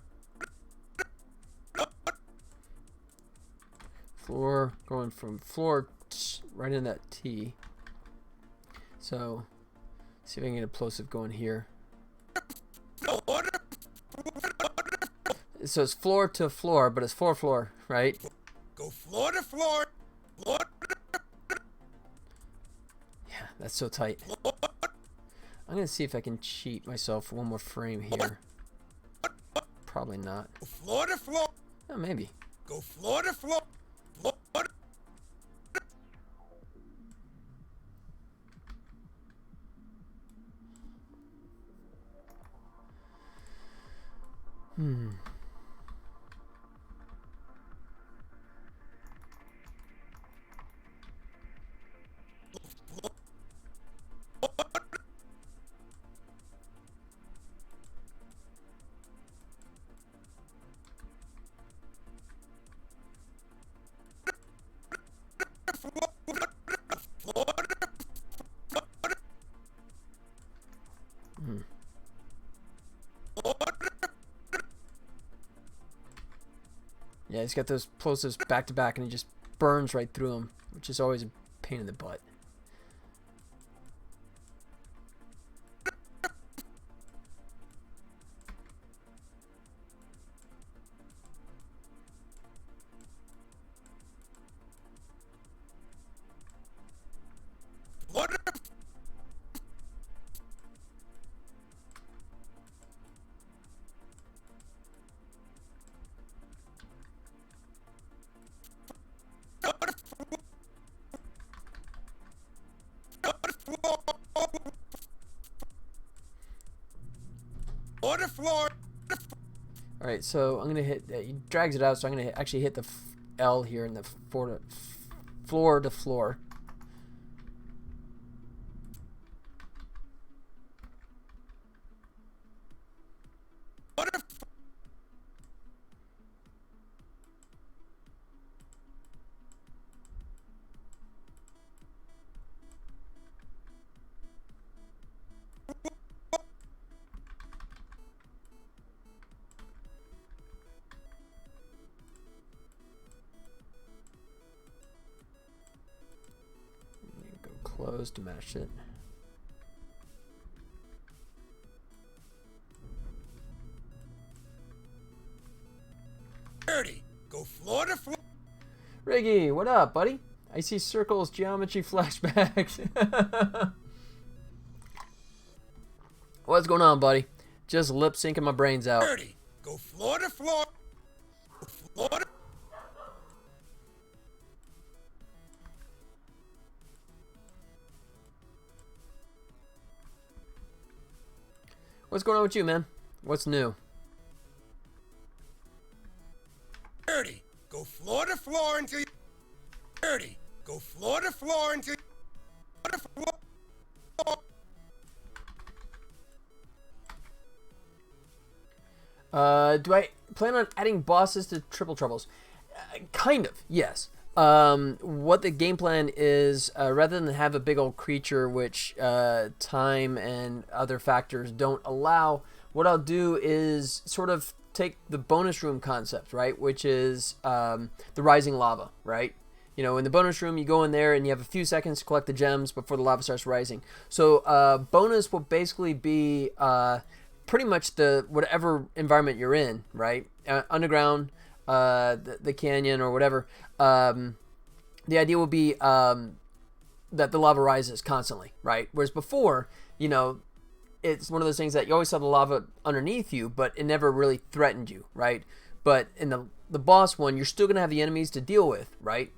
Floor, going from floor right in that T. So, see if I can get a plosive going here. Floor to. So it's floor to floor, but it's floor, right? Go floor to floor. Floor Yeah, that's so tight. to floor. I'm gonna see if I can cheat myself for one more frame here. Probably not. Go floor to floor. Oh, maybe. Go floor to floor. Floor to. Yeah, he's got those plosives back to back, and he just burns right through them, which is always a pain in the butt. Floor to floor. All right, so I'm gonna hit. He drags it out, so I'm gonna actually hit the L here in the floor to floor. Go close to match it. Security, go floor to floor. Riggy, what up, buddy? I see circles, geometry flashbacks. What's going on, buddy? Just lip syncing my brains out. Security, go floor to floor. Floor to What's going on with you, man? What's new? Security, go floor to floor until you. Security, go floor to floor until you. Floor to floor. Do I plan on adding bosses to Tribble Troubles? Kind of, yes. What the game plan is, rather than have a big old creature which time and other factors don't allow, what I'll do is sort of take the bonus room concept, right? Which is the rising lava, right? You know, in the bonus room, you go in there and you have a few seconds to collect the gems before the lava starts rising. So bonus will basically be pretty much the whatever environment you're in, right? Underground, the canyon or whatever. The idea will be that the lava rises constantly, right? Whereas before, you know, it's one of those things that you always saw the lava underneath you, but it never really threatened you, right? But in the boss one, you're still going to have the enemies to deal with, right?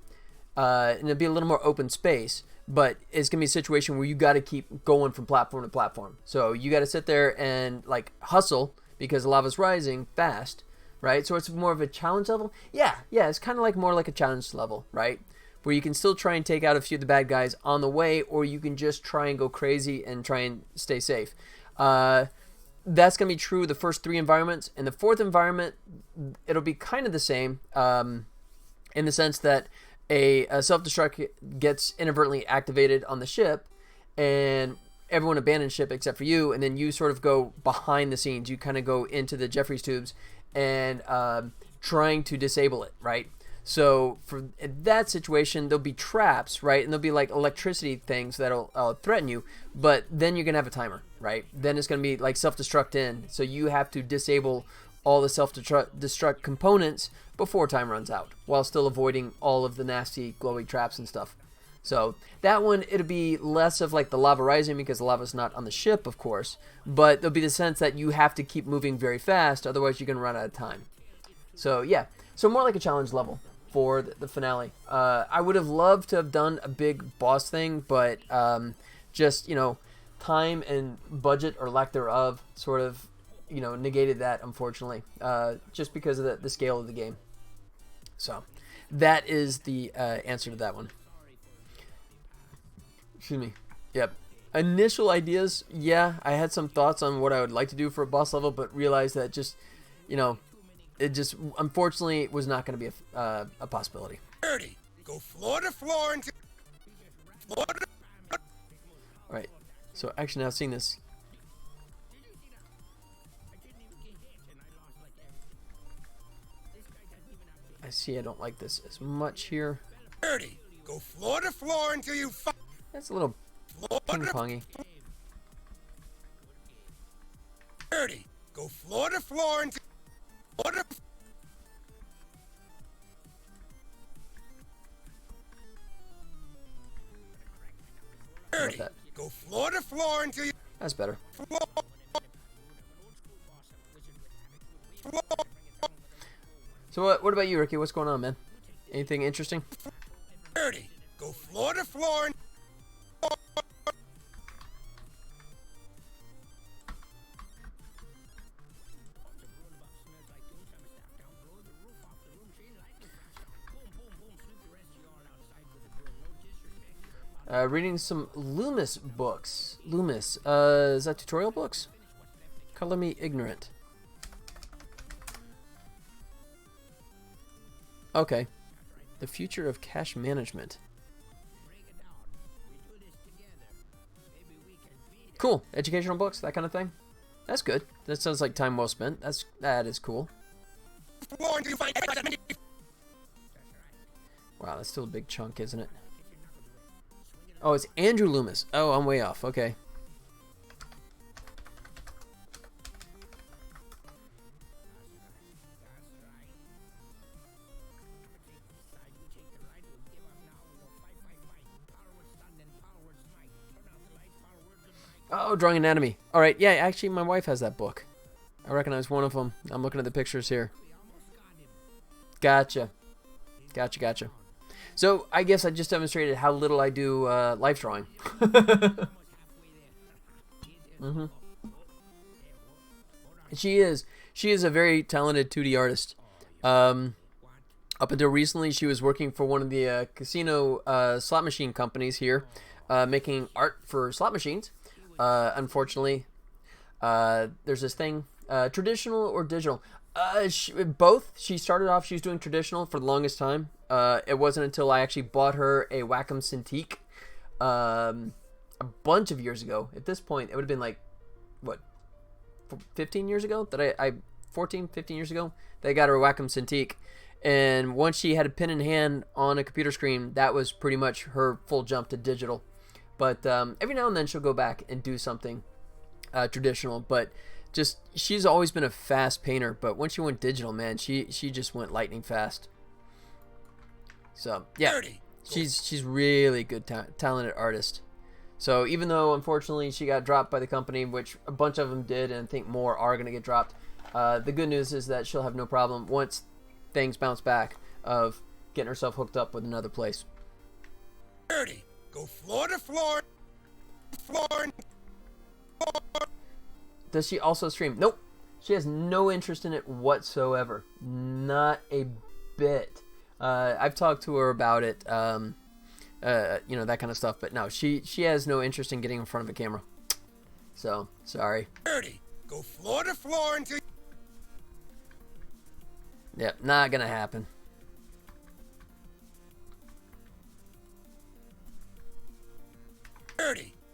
And it'll be a little more open space, but it's going to be a situation where you got to keep going from platform to platform. So you got to sit there and like hustle because the lava's rising fast, right? So it's more of a challenge level. Yeah, it's kind of like more like a challenge level, right? Where you can still try and take out a few of the bad guys on the way, or you can just try and go crazy and try and stay safe. That's going to be true the first 3 environments. In the 4th environment, it'll be kind of the same in the sense that a self-destruct gets inadvertently activated on the ship, and everyone abandons ship except for you, and then you sort of go behind the scenes. You kind of go into the Jeffries tubes and trying to disable it, right? So for that situation, there'll be traps, right? And there'll be like electricity things that'll threaten you, but then you're going to have a timer, right? Then it's going to be like self-destruct in. So you have to disable all the self-destruct components before time runs out, while still avoiding all of the nasty glowy traps and stuff. So that one, it'll be less of like the lava rising because the lava's not on the ship, of course, but there'll be the sense that you have to keep moving very fast, otherwise you're going to run out of time. So yeah, so more like a challenge level for the finale. I would have loved to have done a big boss thing, but just, you know, time and budget or lack thereof sort of, you know, negated that, unfortunately, just because of the scale of the game. So that is the answer to that one. Excuse me. Yep. Initial ideas, yeah, I had some thoughts on what I would like to do for a boss level, but realized that just, you know, it just unfortunately was not going to be a possibility. 30. Go floor to floor until floor to. All right. So actually, now seeing this. I see I don't like this as much here. 30. Go floor to floor until you find. That's a little ping-pongy. 30. Go floor to floor until. Floor to. That. Go floor to floor until you. That's better. Floor. So what about you, Ricky? What's going on, man? Anything interesting? 30. Go floor to floor. Reading some Loomis books. Loomis. Is that tutorial books? Color me ignorant. Okay. The future of cash management. Cool. Educational books, that kind of thing. That's good. That sounds like time well spent. That is cool. Wow, that's still a big chunk, isn't it? Oh, it's Andrew Loomis. Oh, I'm way off. Okay. Oh, Drawing Anatomy. All right. Yeah, actually, my wife has that book. I recognize one of them. I'm looking at the pictures here. Gotcha. Gotcha. So, I guess I just demonstrated how little I do life drawing. Mm-hmm. She is a very talented 2D artist. Up until recently, she was working for one of the casino slot machine companies here, making art for slot machines. Unfortunately, there's this thing, traditional or digital. Both. She started off, she was doing traditional for the longest time. It wasn't until I actually bought her a Wacom Cintiq a bunch of years ago. At this point, it would have been like, what, 15 years ago? That 14, 15 years ago, they got her a Wacom Cintiq. And once she had a pen in hand on a computer screen, that was pretty much her full jump to digital. But every now and then she'll go back and do something traditional. But just, she's always been a fast painter. But once she went digital, man, she just went lightning fast. So yeah, she's really good, talented artist. So even though unfortunately she got dropped by the company, which a bunch of them did, and I think more are gonna get dropped, the good news is that she'll have no problem once things bounce back of getting herself hooked up with another place. 30. Go floor to floor. Does she also stream? Nope. She has no interest in it whatsoever. Not a bit. I've talked to her about it, you know, that kind of stuff. But no, she has no interest in getting in front of a camera. So, sorry. 30. Go floor to floor until... Yep, not gonna happen.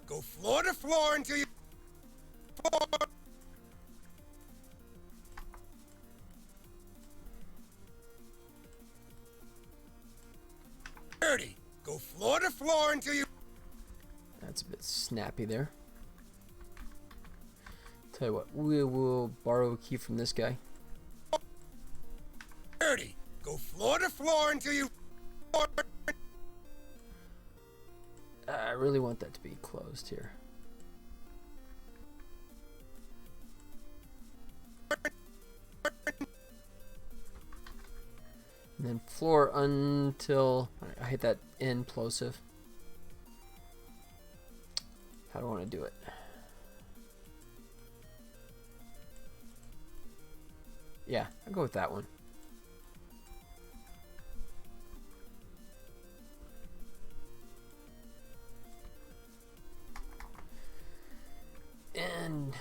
Go floor to floor until you... 30. Go floor to floor until you... That's a bit snappy there. Tell you what, we will borrow a key from this guy. 30. Go floor to floor until you... I really want that to be closed here. And then floor until... I hit that in plosive. How do I want to do it? Yeah, I'll go with that one. And...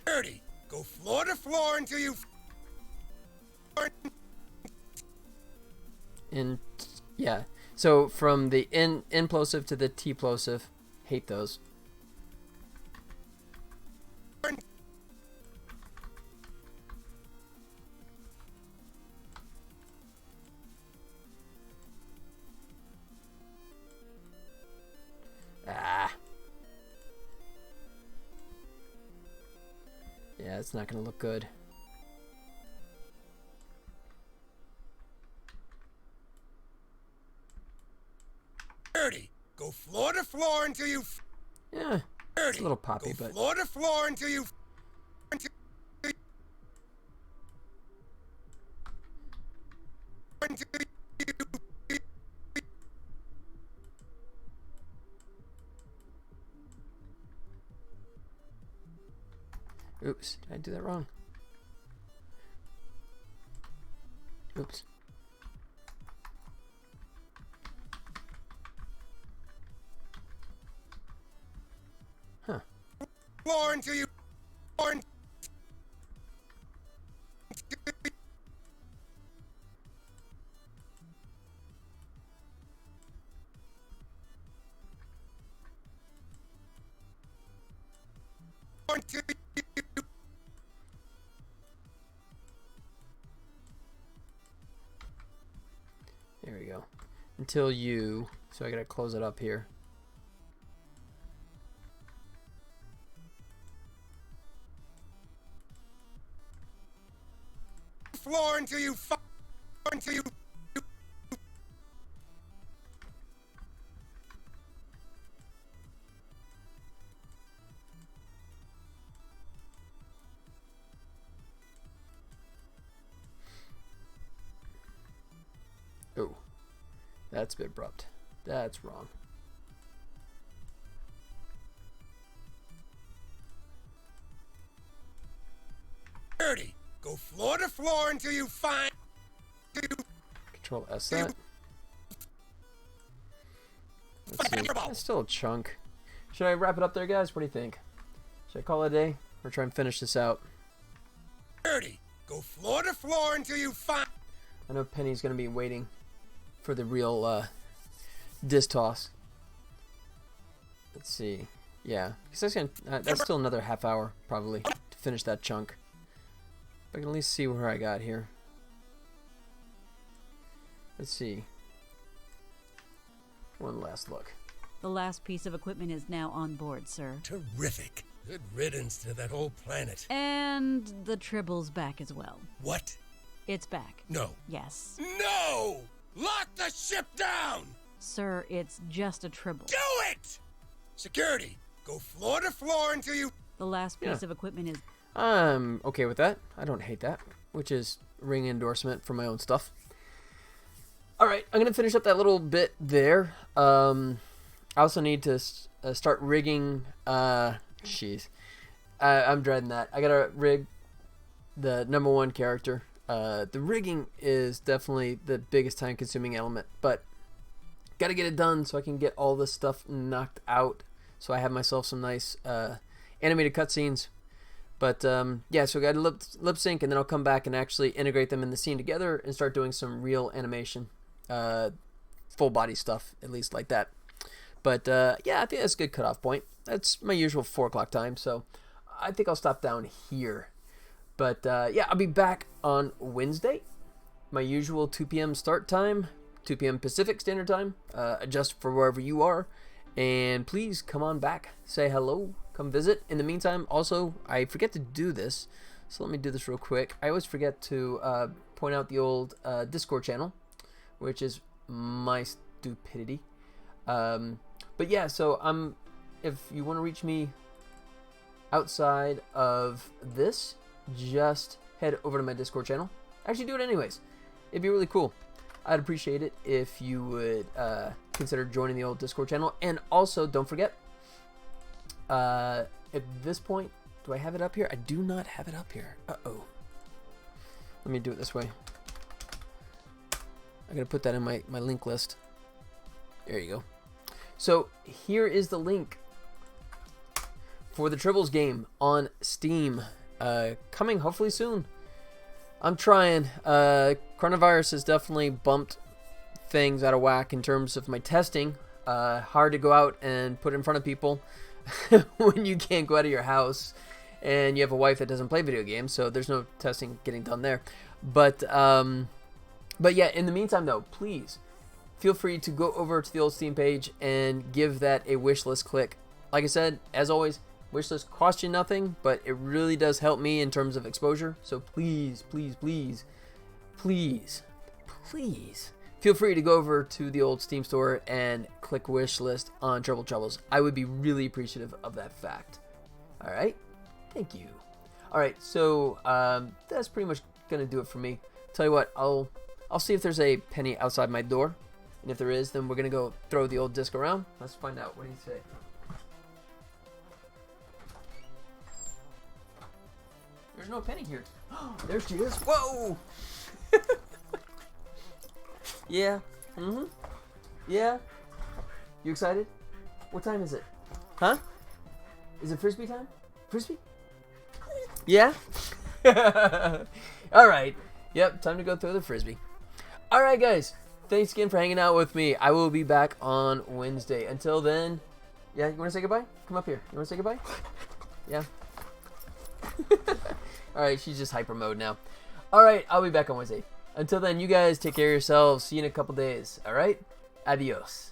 30. Go floor to floor until you... And yeah, so from the N plosive to the T plosive, hate those. Ah. Yeah, it's not gonna look good. Go floor to floor until you... Yeah, it's a little poppy, Go but... floor to floor until you... Oops, did I do that wrong? Oops. Huh. Floor until you. Floor until you. There we go. Until you. So I gotta close it up here. Floor until you. Until you. Oh, that's a bit abrupt. That's wrong. Dirty. Go floor to floor until you find. Control S that. Let's see. That's still a chunk. Should I wrap it up there, guys? What do you think? Should I call it a day or try and finish this out? Dirty. Go floor to floor until you find. I know Penny's gonna be waiting for the real disc toss. Let's see. Yeah, because that's still another half hour probably to finish that chunk. If I can at least see where I got here. Let's see. One last look. The last piece of equipment is now on board, sir. Terrific. Good riddance to that whole planet. And the Tribble's back as well. What? It's back. No. Yes. No! Lock the ship down! Sir, it's just a Tribble. Do it! Security, go floor to floor until you. The last piece of equipment is... I'm okay with that. I don't hate that, which is ring endorsement for my own stuff. All right, I'm gonna finish up that little bit there. I also need to start rigging. Jeez, I'm dreading that. I gotta rig the #1 character. The rigging is definitely the biggest time-consuming element, but gotta get it done so I can get all this stuff knocked out. So I have myself some nice animated cutscenes. But yeah, so I got to lip sync, and then I'll come back and actually integrate them in the scene together and start doing some real animation, full body stuff, at least like that. But yeah, I think that's a good cutoff point. That's my usual 4 o'clock time, so I think I'll stop down here. But yeah, I'll be back on Wednesday, my usual 2 p.m. start time, 2 p.m. Pacific Standard Time. Adjust for wherever you are, and please come on back, say hello. Come visit. In the meantime, also, I forget to do this, so let me do this real quick. I always forget to point out the old Discord channel, which is my stupidity. But yeah, so if you want to reach me outside of this, just head over to my Discord channel. Actually, do it anyways. It'd be really cool. I'd appreciate it if you would consider joining the old Discord channel. And also, don't forget, at this point, do I have it up here? I do not have it up here. Uh-oh. Let me do it this way. I gotta put that in my link list. There you go. So here is the link for the Tribbles game on Steam. Coming hopefully soon. I'm trying. Coronavirus has definitely bumped things out of whack in terms of my testing. Hard to go out and put in front of people when you can't go out of your house and you have a wife that doesn't play video games, so there's no testing getting done there. But yeah, in the meantime though, please feel free to go over to the old Steam page and give that a wish list click. Like I said, as always, wish list costs you nothing, but it really does help me in terms of exposure. So please, please, please, please, please feel free to go over to the old Steam store and click wish list on Tribble Troubles. I would be really appreciative of that fact. All right, thank you. All right, so that's pretty much gonna do it for me. Tell you what, I'll see if there's a penny outside my door, and if there is, then we're gonna go throw the old disc around. Let's find out. What do you say? There's no penny here. There she is. Whoa! Yeah. Mm-hmm. Yeah. You excited? What time is it? Huh? Is it frisbee time? Frisbee? Yeah? Alright. Yep, time to go throw the frisbee. Alright, guys. Thanks again for hanging out with me. I will be back on Wednesday. Until then, yeah, you want to say goodbye? Come up here. You want to say goodbye? Yeah? Alright, she's just hyper mode now. Alright, I'll be back on Wednesday. Until then, you guys take care of yourselves. See you in a couple days. Alright? Adios.